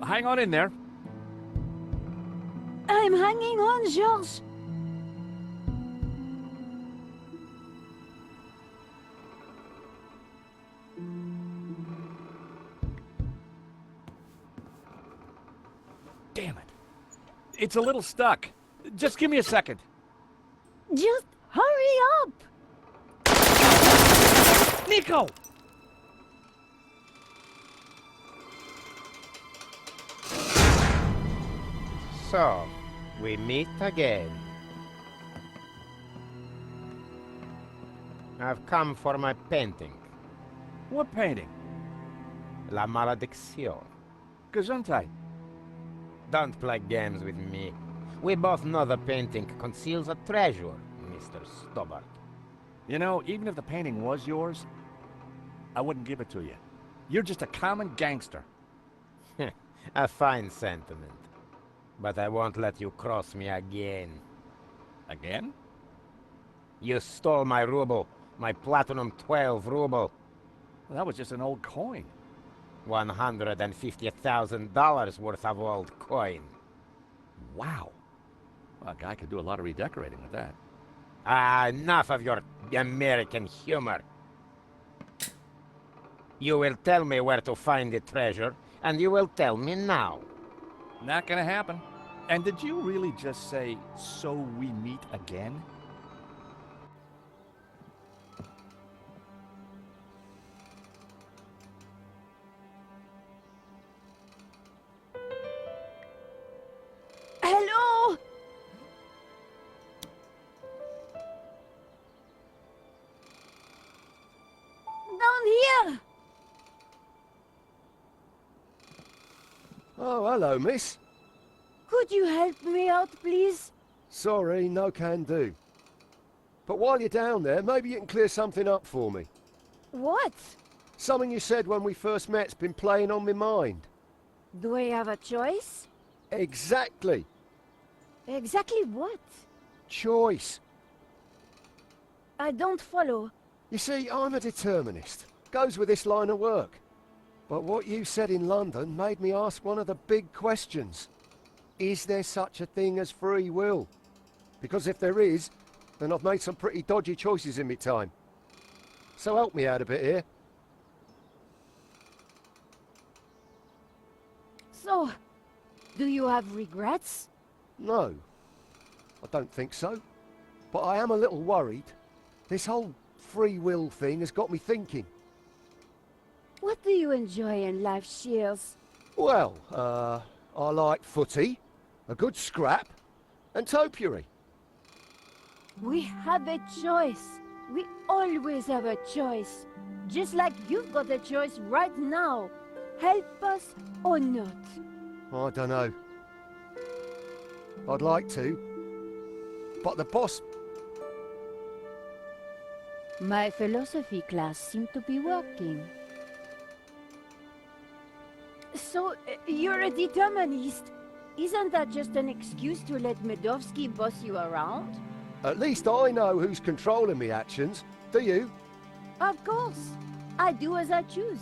Hang on in there. I'm hanging on, George. Damn it. It's a little stuck. Just give me a second. Just hurry up! Nico! So, we meet again. I've come for my painting. What painting? La Malediction. Gesundheit. Don't play games with me. We both know the painting conceals a treasure, Mr. Stobart. You know, even if the painting was yours, I wouldn't give it to you. You're just a common gangster. A fine sentiment. But I won't let you cross me again. Again? You stole my ruble. My platinum 12 ruble. Well, that was just an old coin. $150,000 worth of old coin. Wow. Well, a guy could do a lot of redecorating with that. Enough of your American humor. You will tell me where to find the treasure, and you will tell me now. Not gonna happen. And did you really just say, so we meet again? Hello? Down here! Oh, hello, miss. Could you help me out, please? Sorry, no can do. But while you're down there, maybe you can clear something up for me. What? Something you said when we first met's been playing on my mind. Do I have a choice? Exactly. Exactly what? Choice. I don't follow. You see, I'm a determinist. Goes with this line of work. But what you said in London made me ask one of the big questions. Is there such a thing as free will? Because if there is, then I've made some pretty dodgy choices in my time. So help me out a bit here. So, do you have regrets? No, I don't think so. But I am a little worried. This whole free will thing has got me thinking. What do you enjoy in life, Shears? Well, I like footy, a good scrap, and topiary. We have a choice. We always have a choice. Just like you've got a choice right now. Help us or not. I don't know. I'd like to. But the boss... My philosophy class seemed to be working. So, you're a determinist. Isn't that just an excuse to let Medovsky boss you around? At least I know who's controlling me actions. Do you? Of course. I do as I choose.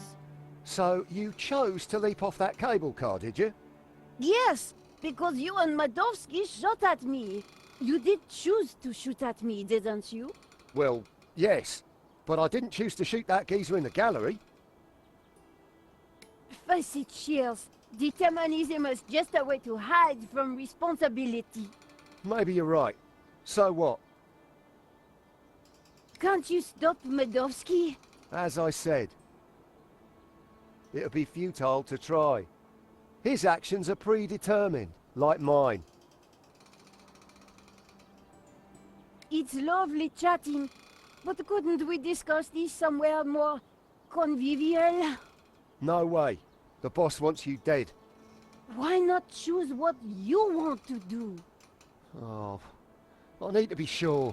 So you chose to leap off that cable car, did you? Yes, because you and Medovsky shot at me. You did choose to shoot at me, didn't you? Well, yes. But I didn't choose to shoot that geezer in the gallery. Face it, Shears. Determinism is just a way to hide from responsibility. Maybe you're right. So what? Can't you stop Medovsky? As I said, it'll be futile to try. His actions are predetermined, like mine. It's lovely chatting, but couldn't we discuss this somewhere more convivial? No way. The boss wants you dead. Why not choose what you want to do? Oh, I need to be sure.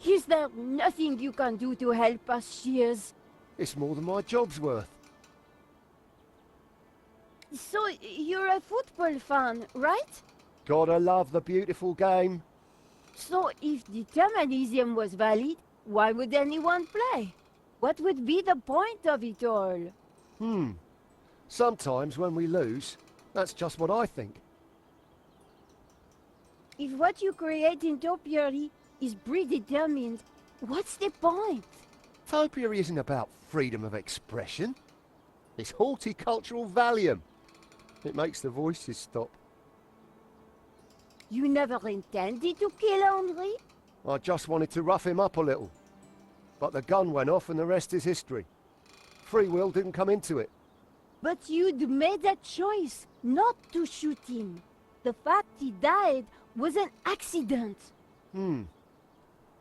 Is there nothing you can do to help us, Shears? It's more than my job's worth. So, you're a football fan, right? Gotta love the beautiful game. So, if determinism was valid, why would anyone play? What would be the point of it all? Sometimes when we lose, that's just what I think. If what you create in topiary is predetermined, what's the point? Topiary isn't about freedom of expression. It's horticultural Valium. It makes the voices stop. You never intended to kill Henri? I just wanted to rough him up a little. But the gun went off and the rest is history. Free will didn't come into it. But you'd made a choice not to shoot him. The fact he died was an accident.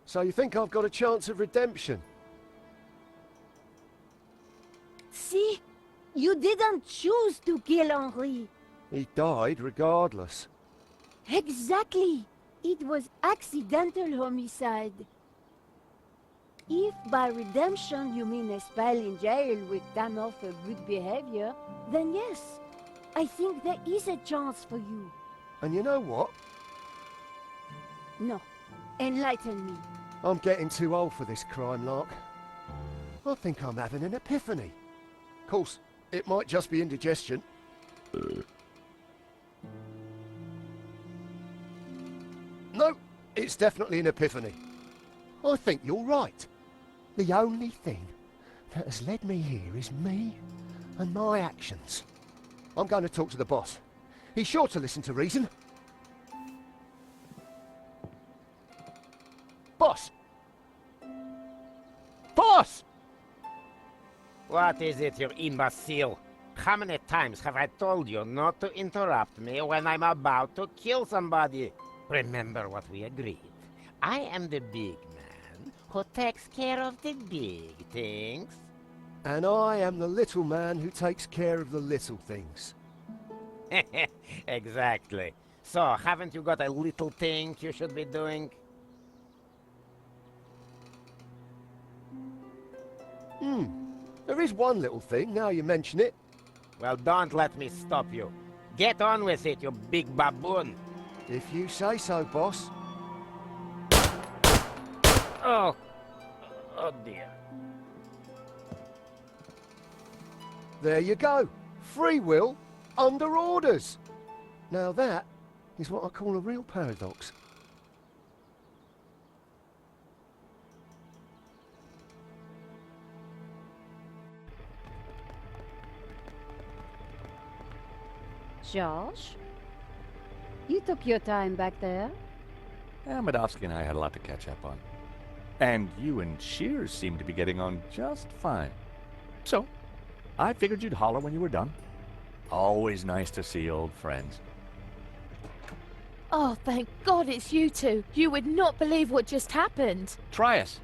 So you think I've got a chance of redemption? See? You didn't choose to kill Henri. He died regardless. Exactly. It was accidental homicide. If by redemption you mean a spell in jail with time off for good behavior, then yes, I think there is a chance for you. And you know what? No. Enlighten me. I'm getting too old for this crime lark. I think I'm having an epiphany. Of course, it might just be indigestion. No, it's definitely an epiphany. I think you're right. The only thing that has led me here is me and my actions. I'm going to talk to the boss. He's sure to listen to reason. Boss! Boss! What is it, you imbecile? How many times have I told you not to interrupt me when I'm about to kill somebody? Remember what we agreed. I am the big man who takes care of the big things. And I am the little man who takes care of the little things. Exactly. So, haven't you got a little thing you should be doing? There is one little thing, now you mention it. Well, don't let me stop you. Get on with it, you big baboon. If you say so, boss. Oh. Oh, dear. There you go. Free will under orders. Now that is what I call a real paradox. Josh? You took your time back there. Medovsky and I had a lot to catch up on. And you and Shears seem to be getting on just fine. So, I figured you'd holler when you were done. Always nice to see old friends. Oh, thank God it's you two. You would not believe what just happened. Try us.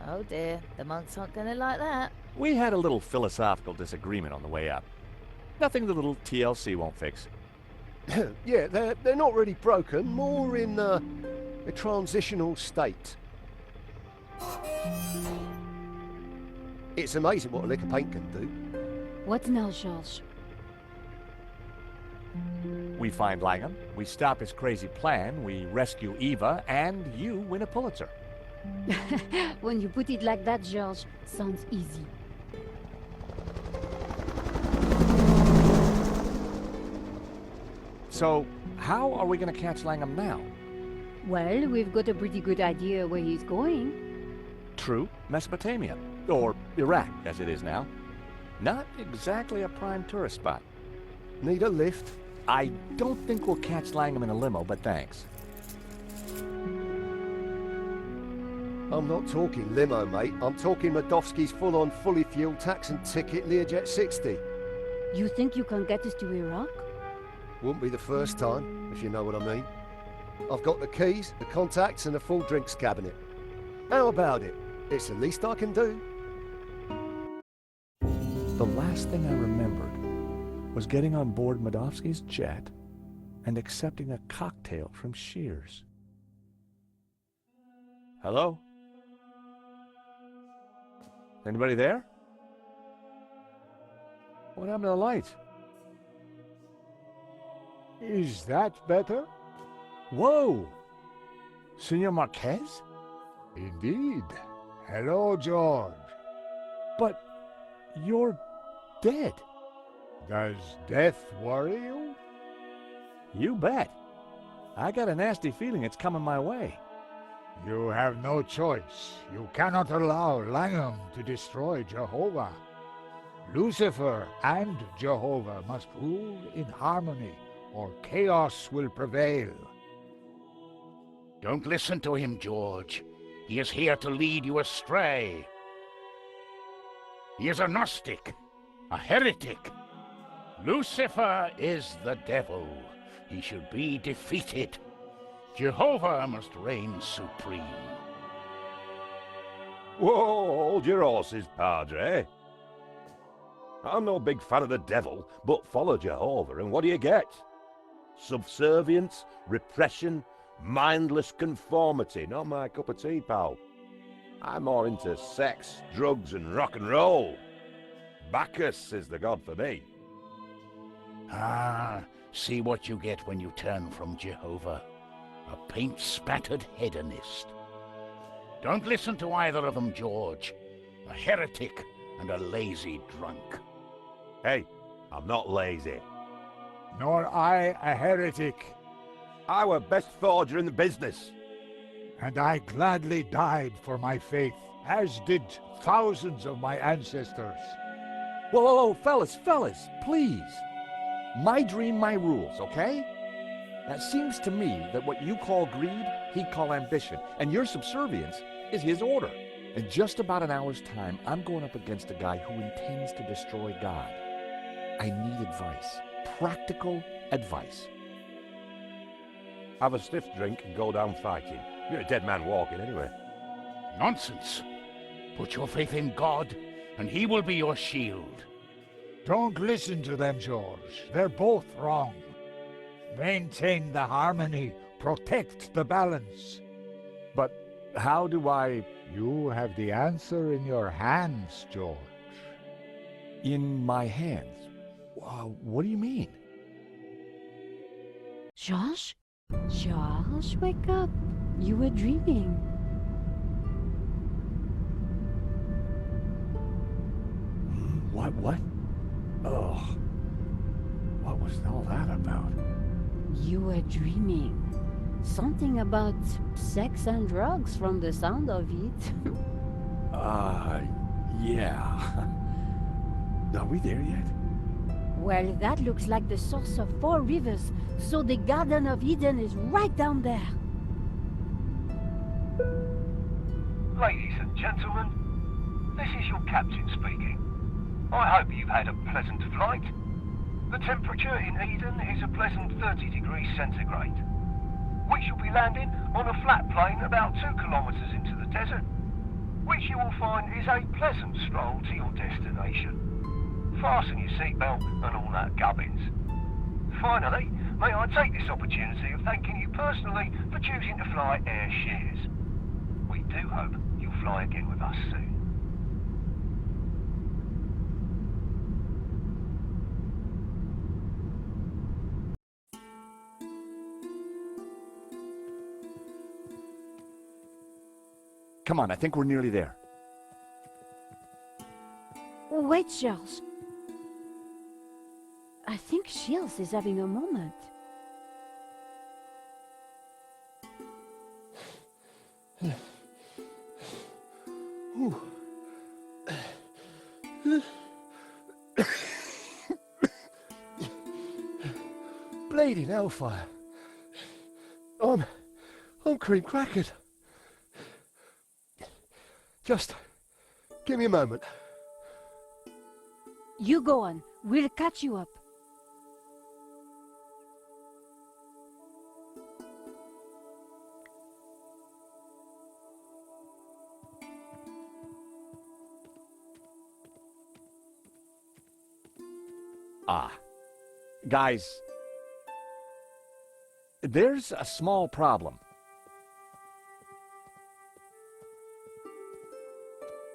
Oh dear, the monks aren't gonna like that. We had a little philosophical disagreement on the way up. Nothing the little TLC won't fix. Yeah, they're not really broken, more in a transitional state. It's amazing what a lick of paint can do. What now, George? We find Langum, we stop his crazy plan, we rescue Eva, and you win a Pulitzer. When you put it like that, George, sounds easy. So, how are we going to catch Langum now? Well, we've got a pretty good idea where he's going. True, Mesopotamia. Or Iraq, as it is now. Not exactly a prime tourist spot. Need a lift? I don't think we'll catch Langum in a limo, but thanks. I'm not talking limo, mate. I'm talking Madovsky's full-on, fully fueled tax and ticket Learjet 60. You think you can get us to Iraq? Wouldn't be the first time, if you know what I mean. I've got the keys, the contacts, and a full drinks cabinet. How about it? It's the least I can do. The last thing I remembered was getting on board Madovsky's jet and accepting a cocktail from Shears. Hello? Anybody there? What happened to the lights? Is that better? Whoa! Senor Marquez? Indeed. Hello, George. But you're dead. Does death worry you? You bet. I got a nasty feeling it's coming my way. You have no choice. You cannot allow Langum to destroy Jehovah. Lucifer and Jehovah must rule in harmony, or chaos will prevail. Don't listen to him, George. He is here to lead you astray. He is a Gnostic, a heretic. Lucifer is the devil. He should be defeated. Jehovah must reign supreme. Whoa, hold your horses, Padre. I'm no big fan of the devil, but follow Jehovah, and what do you get? Subservience, repression, mindless conformity. Not my cup of tea, pal. I'm more into sex, drugs, and rock and roll. Bacchus is the god for me. Ah, see what you get when you turn from Jehovah. A paint-spattered hedonist. Don't listen to either of them, George. A heretic and a lazy drunk. Hey, I'm not lazy. Nor I a heretic. I were best forger in the business. And I gladly died for my faith, as did thousands of my ancestors. Whoa, whoa, whoa, fellas, please. My dream, my rules, okay? Now, it seems to me that what you call greed, he'd call ambition, and your subservience is his order. In just about an hour's time, I'm going up against a guy who intends to destroy God. I need advice. Practical advice. Have a stiff drink and go down fighting. You're a dead man walking anyway. Nonsense. Put your faith in God, and he will be your shield. Don't listen to them, George. They're both wrong. Maintain the harmony. Protect the balance. But how do I... You have the answer in your hands, George. In my hands? What do you mean? George? George, wake up. You were dreaming. What? Oh. What was all that about? You were dreaming. Something about sex and drugs from the sound of it. Yeah. Are we there yet? Well, that looks like the source of 4 rivers, so the Garden of Eden is right down there. Ladies and gentlemen, this is your captain speaking. I hope you've had a pleasant flight. The temperature in Eden is a pleasant 30 degrees centigrade. We shall be landing on a flat plain about 2 kilometres into the desert, which you will find is a pleasant stroll to your destination. Fasten your seatbelt and all that gubbins. Finally, may I take this opportunity of thanking you personally for choosing to fly Air Shears. We do hope you'll fly again with us soon. Come on, I think we're nearly there. Wait, Charles. I think Shields is having a moment. Bleeding hellfire. I'm cream crackered. Just give me a moment. You go on. We'll catch you up. Guys, there's a small problem.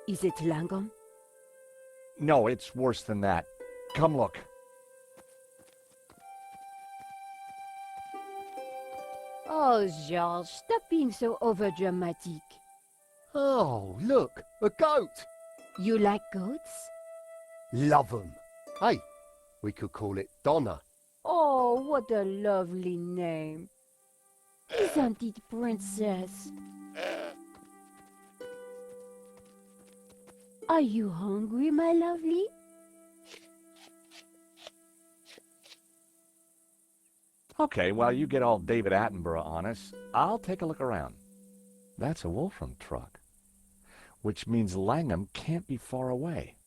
Is it Langum? No, it's worse than that. Come look. Oh, George, stop being so overdramatic. Oh, look, a goat. You like goats? Love 'em. Hey, we could call it Donna. Oh, what a lovely name. Isn't it, Princess? Are you hungry, my lovely? Okay, while you get all David Attenborough on us, I'll take a look around. That's a Wolfram truck, which means Langum can't be far away.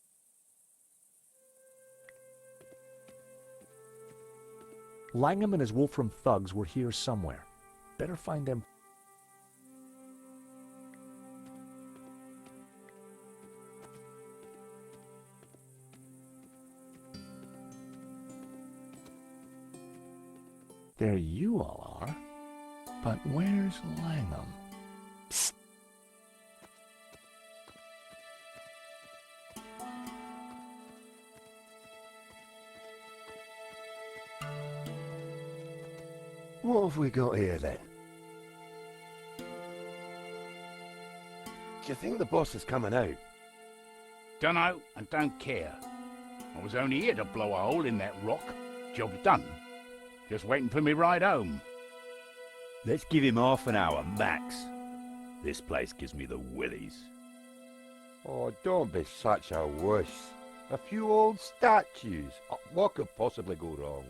Langum and his Wolfram thugs were here somewhere. Better find them. There you all are. But where's Langum? Psst. What have we got here then? Do you think the boss is coming out? Dunno and don't care. I was only here to blow a hole in that rock. Job done. Just waiting for me ride home. Let's give him half an hour, max. This place gives me the willies. Oh, don't be such a wuss. A few old statues. What could possibly go wrong?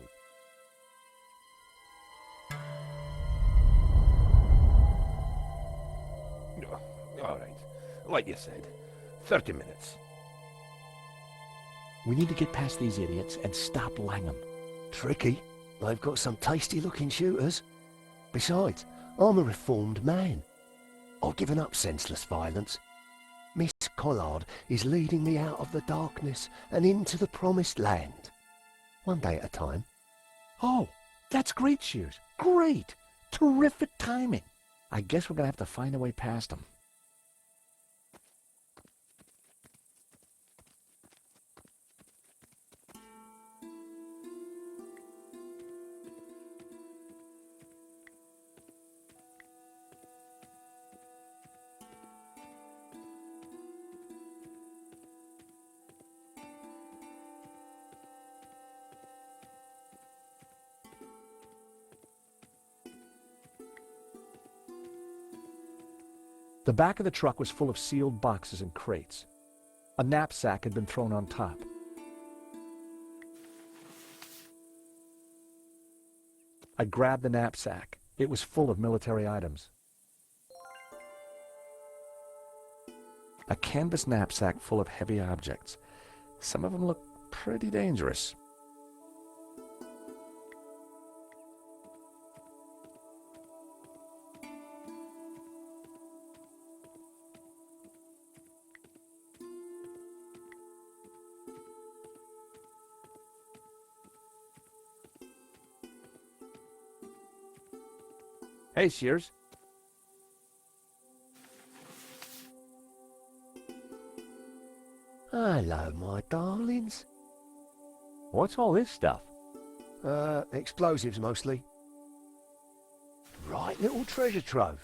All right. Like you said, 30 minutes. We need to get past these idiots and stop Langum. Tricky. They've got some tasty-looking shooters. Besides, I'm a reformed man. I've given up senseless violence. Miss Collard is leading me out of the darkness and into the promised land. One day at a time. Oh, that's great, Shears. Great. Terrific timing. I guess we're going to have to find a way past them. The back of the truck was full of sealed boxes and crates. A knapsack had been thrown on top. I grabbed the knapsack. It was full of military items. A canvas knapsack full of heavy objects. Some of them looked pretty dangerous. Hey, Shears. Hello, my darlings. What's all this stuff? Explosives mostly. Right little treasure trove.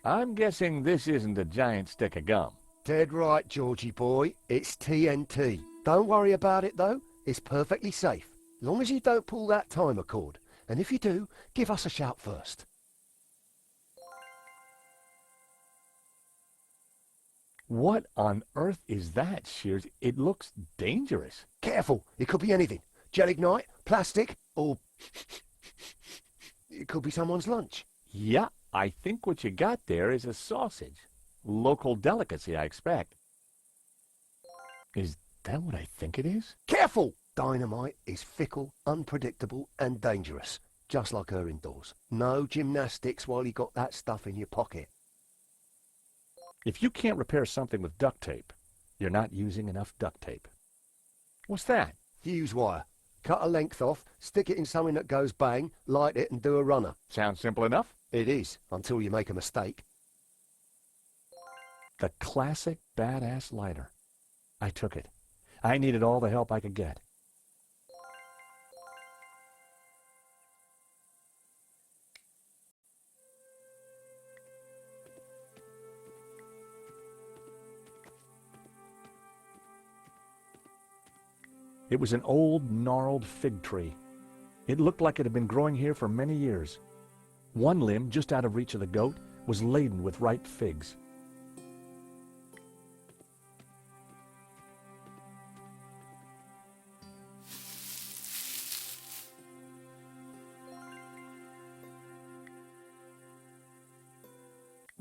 I'm guessing this isn't a giant stick of gum. Dead right, Georgie boy. It's TNT. Don't worry about it, though. It's perfectly safe. Long as you don't pull that timer cord. And if you do, give us a shout first. What on earth is that, Shears? It looks dangerous. Careful, it could be anything. Gelignite, plastic, or it could be someone's lunch. Yeah, I think what you got there is a sausage. Local delicacy, I expect. Is that what I think it is? Careful! Dynamite is fickle, unpredictable, and dangerous. Just like her indoors. No gymnastics while you got that stuff in your pocket. If you can't repair something with duct tape, you're not using enough duct tape. What's that? Fuse wire. Cut a length off, stick it in something that goes bang, light it and do a runner. Sounds simple enough. It is, until you make a mistake. The classic badass lighter. I took it. I needed all the help I could get. It was an old, gnarled fig tree. It looked like it had been growing here for many years. One limb, just out of reach of the goat, was laden with ripe figs.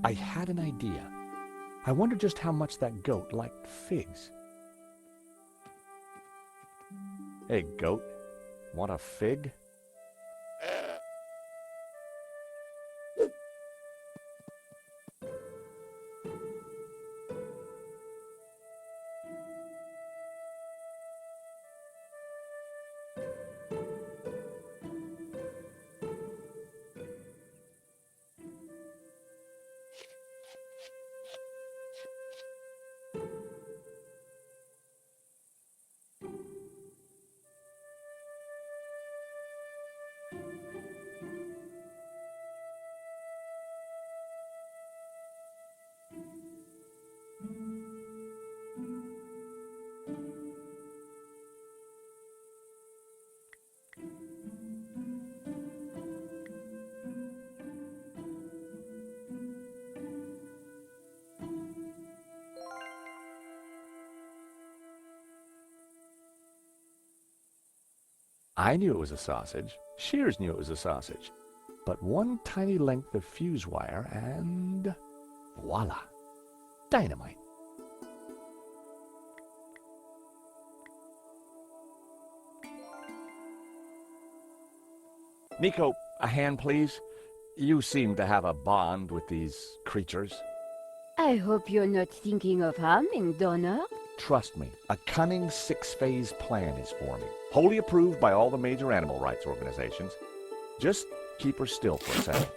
I had an idea. I wondered just how much that goat liked figs. Hey, goat, want a fig? I knew it was a sausage. Shears knew it was a sausage. But one tiny length of fuse wire and voila, dynamite. Nico, a hand please. You seem to have a bond with these creatures. I hope you're not thinking of harming Donna. Trust me, a cunning six-phase plan is forming, wholly approved by all the major animal rights organizations. Just keep her still for a second.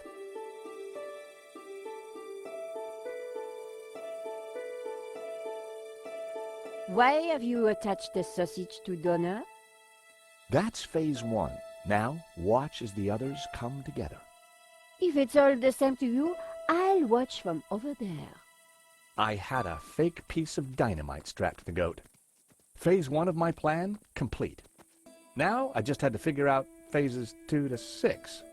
Why have you attached the sausage to Donna? That's phase one. Now, watch as the others come together. If it's all the same to you, I'll watch from over there. I had a fake piece of dynamite strapped to the goat. Phase 1 of my plan, complete. Now, I just had to figure out phases 2 to 6.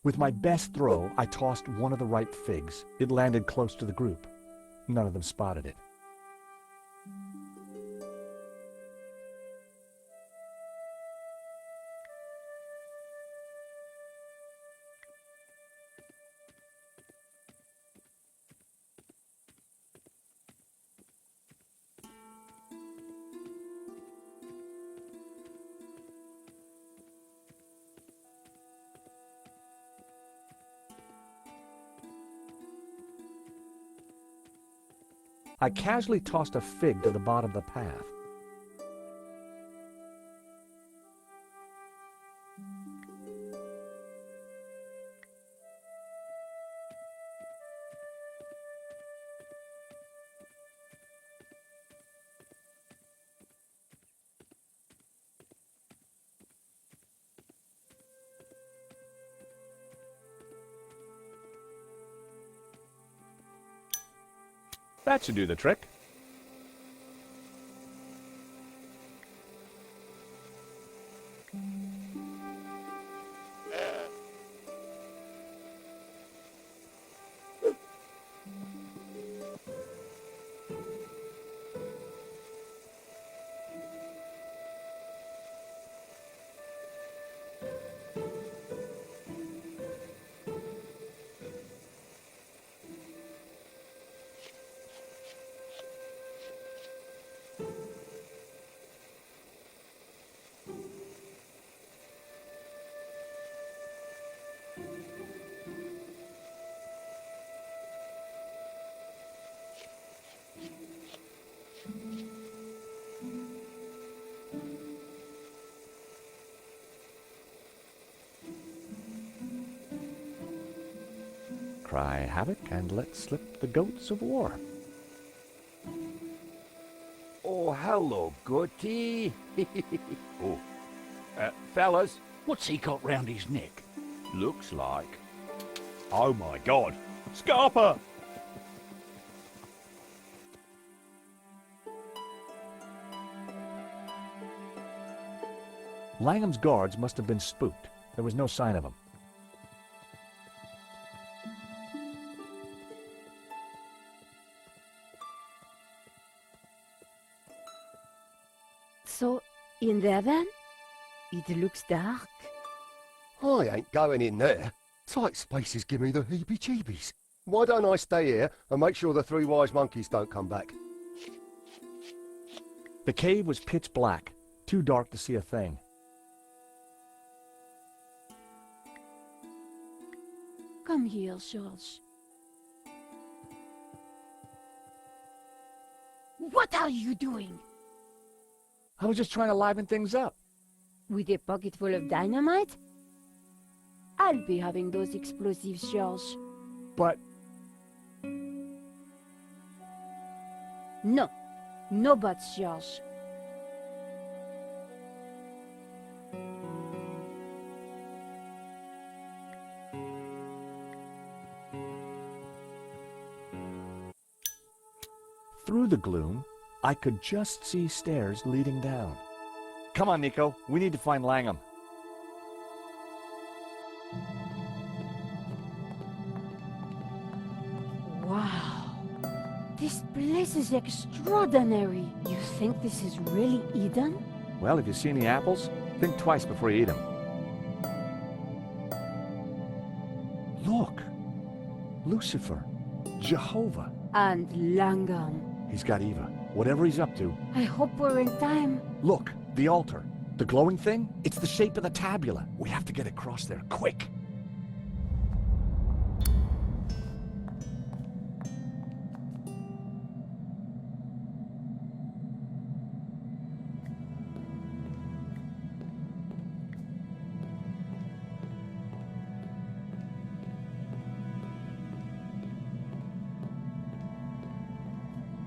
With my best throw, I tossed one of the ripe figs. It landed close to the group. None of them spotted it. I casually tossed a fig to the bottom of the path. That should do the trick. Cry havoc and let slip the goats of war. Oh, hello, Goatee. Oh, fellas, What's he got round his neck? looks like. Oh my god! Scarpa! Langham's guards must have been spooked. There was no sign of him. So, in there then? It looks dark. I ain't going in there. Tight spaces give me the heebie-jeebies. Why don't I stay here and make sure the three wise monkeys don't come back? The cave was pitch black, too dark to see a thing. Come here, George. What are you doing? I was just trying to liven things up. With a pocket full of dynamite? I'll be having those explosives, George. But No. No buts, George. through the gloom, I could just see stairs leading down. Come on, Nico. We need to find Langham. Wow. This place is extraordinary. You think this is really Eden? Well, if you see any apples, think twice before you eat them. Look! Lucifer, Jehovah. And Langum. He's got Eva. Whatever he's up to. I hope we're in time. Look, the altar. The glowing thing? It's the shape of the tabula. We have to get across there, quick!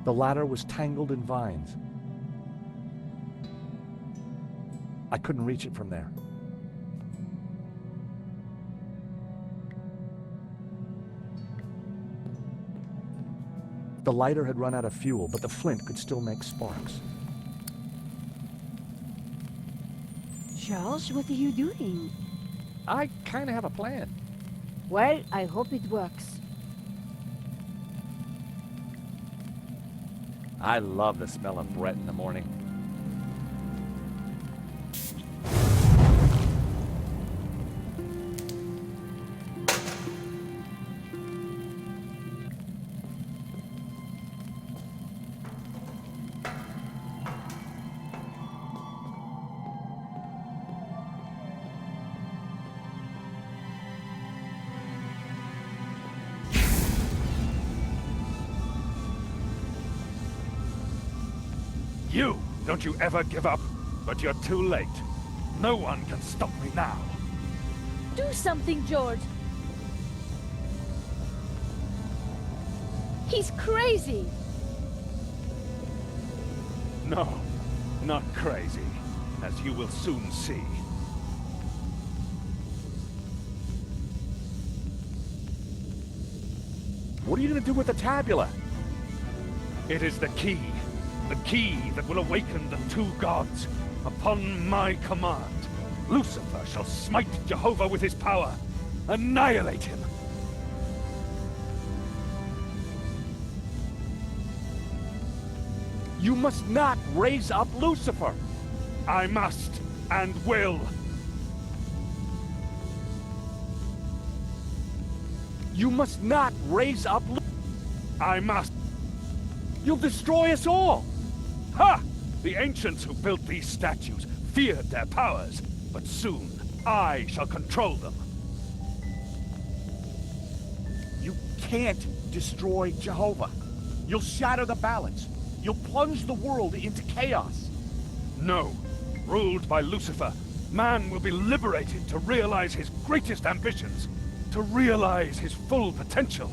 The ladder was tangled in vines. I couldn't reach it from there. The lighter had run out of fuel, but the flint could still make sparks. Charles, what are you doing? I kind of have a plan. Well, I hope it works. I love the smell of Brett in the morning. You! Don't you ever give up! But you're too late. No one can stop me now. Do something, George! He's crazy! No, not crazy, as you will soon see. What are you going to do with the tabula? It is the key that will awaken the two gods. Upon my command, Lucifer shall smite Jehovah with his power, annihilate him. You must not raise up Lucifer! I must and will. You must not raise up I must. You'll destroy us all! Ha! The ancients who built these statues feared their powers, but soon I shall control them. You can't destroy Jehovah. You'll shatter the balance. You'll plunge the world into chaos. No. Ruled by Lucifer, man will be liberated to realize his greatest ambitions, to realize his full potential.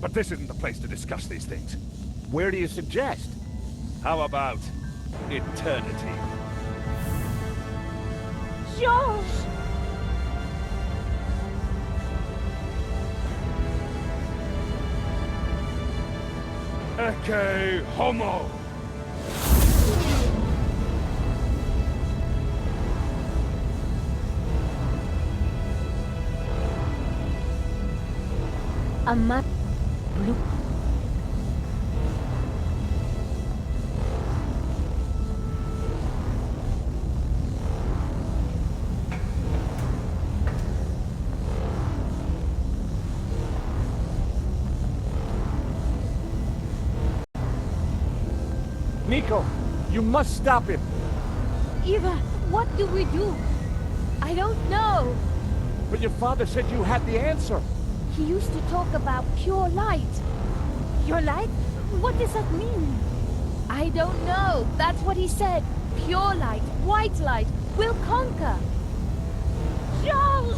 But this isn't the place to discuss these things. Where do you suggest? How about eternity? George! Ecce homo! A map. Blue. Nico, you must stop him. Eva, what do we do? I don't know. But your father said you had the answer. He used to talk about pure light. Pure light? What does that mean? I don't know. That's what he said. Pure light, white light, will conquer. George!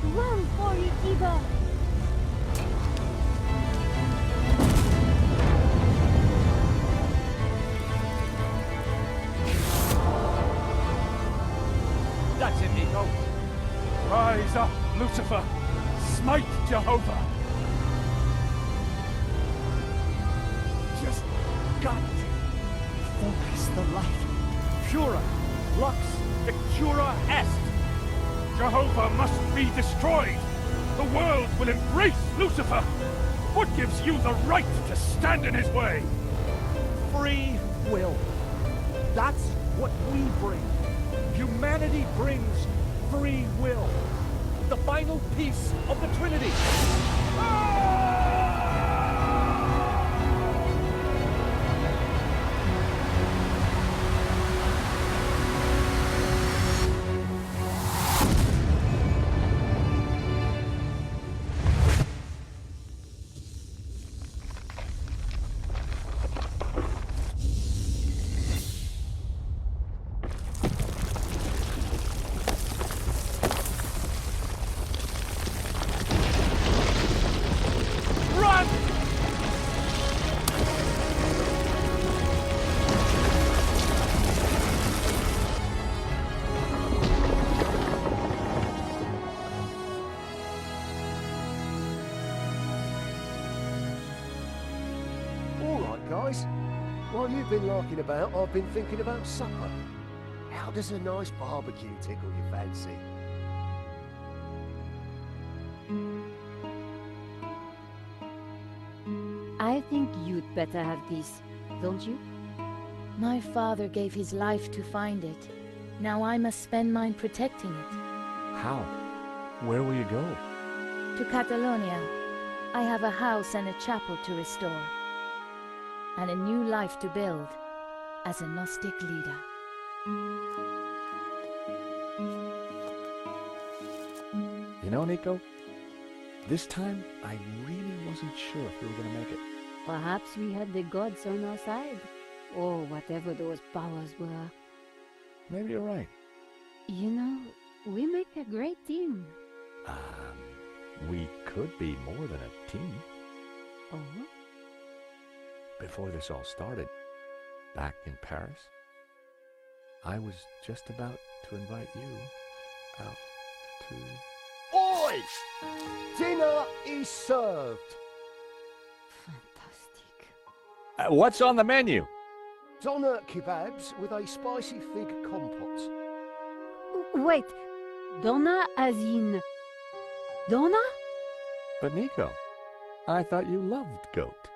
Run for it, Eva! That's it, Nico. Rise up, Lucifer! Smite Jehovah! Just got to focus the light. Pura, lux, victura est. Jehovah must be destroyed! The world will embrace Lucifer! What gives you the right to stand in his way? Free will. That's what we bring. Humanity brings free will. The final piece of the Trinity. Guys, while you've been larking about, I've been thinking about supper. How does a nice barbecue tickle your fancy? I think you'd better have this, don't you? My father gave his life to find it. Now I must spend mine protecting it. How? Where will you go? To Catalonia. I have a house and a chapel to restore. And a new life to build as a Gnostic leader. You know, Nico, this time I really wasn't sure if we were going to make it. Perhaps we had the gods on our side, or whatever those powers were. Maybe you're right. You know, we make a great team. We could be more than a team. Oh? Before this all started, back in Paris, I was just about to invite you out to... Oi! Dinner is served. Fantastic. What's on the menu? Doner kebabs with a spicy fig compote. Wait, Donna as in... Donna? But Nico, I thought you loved goat.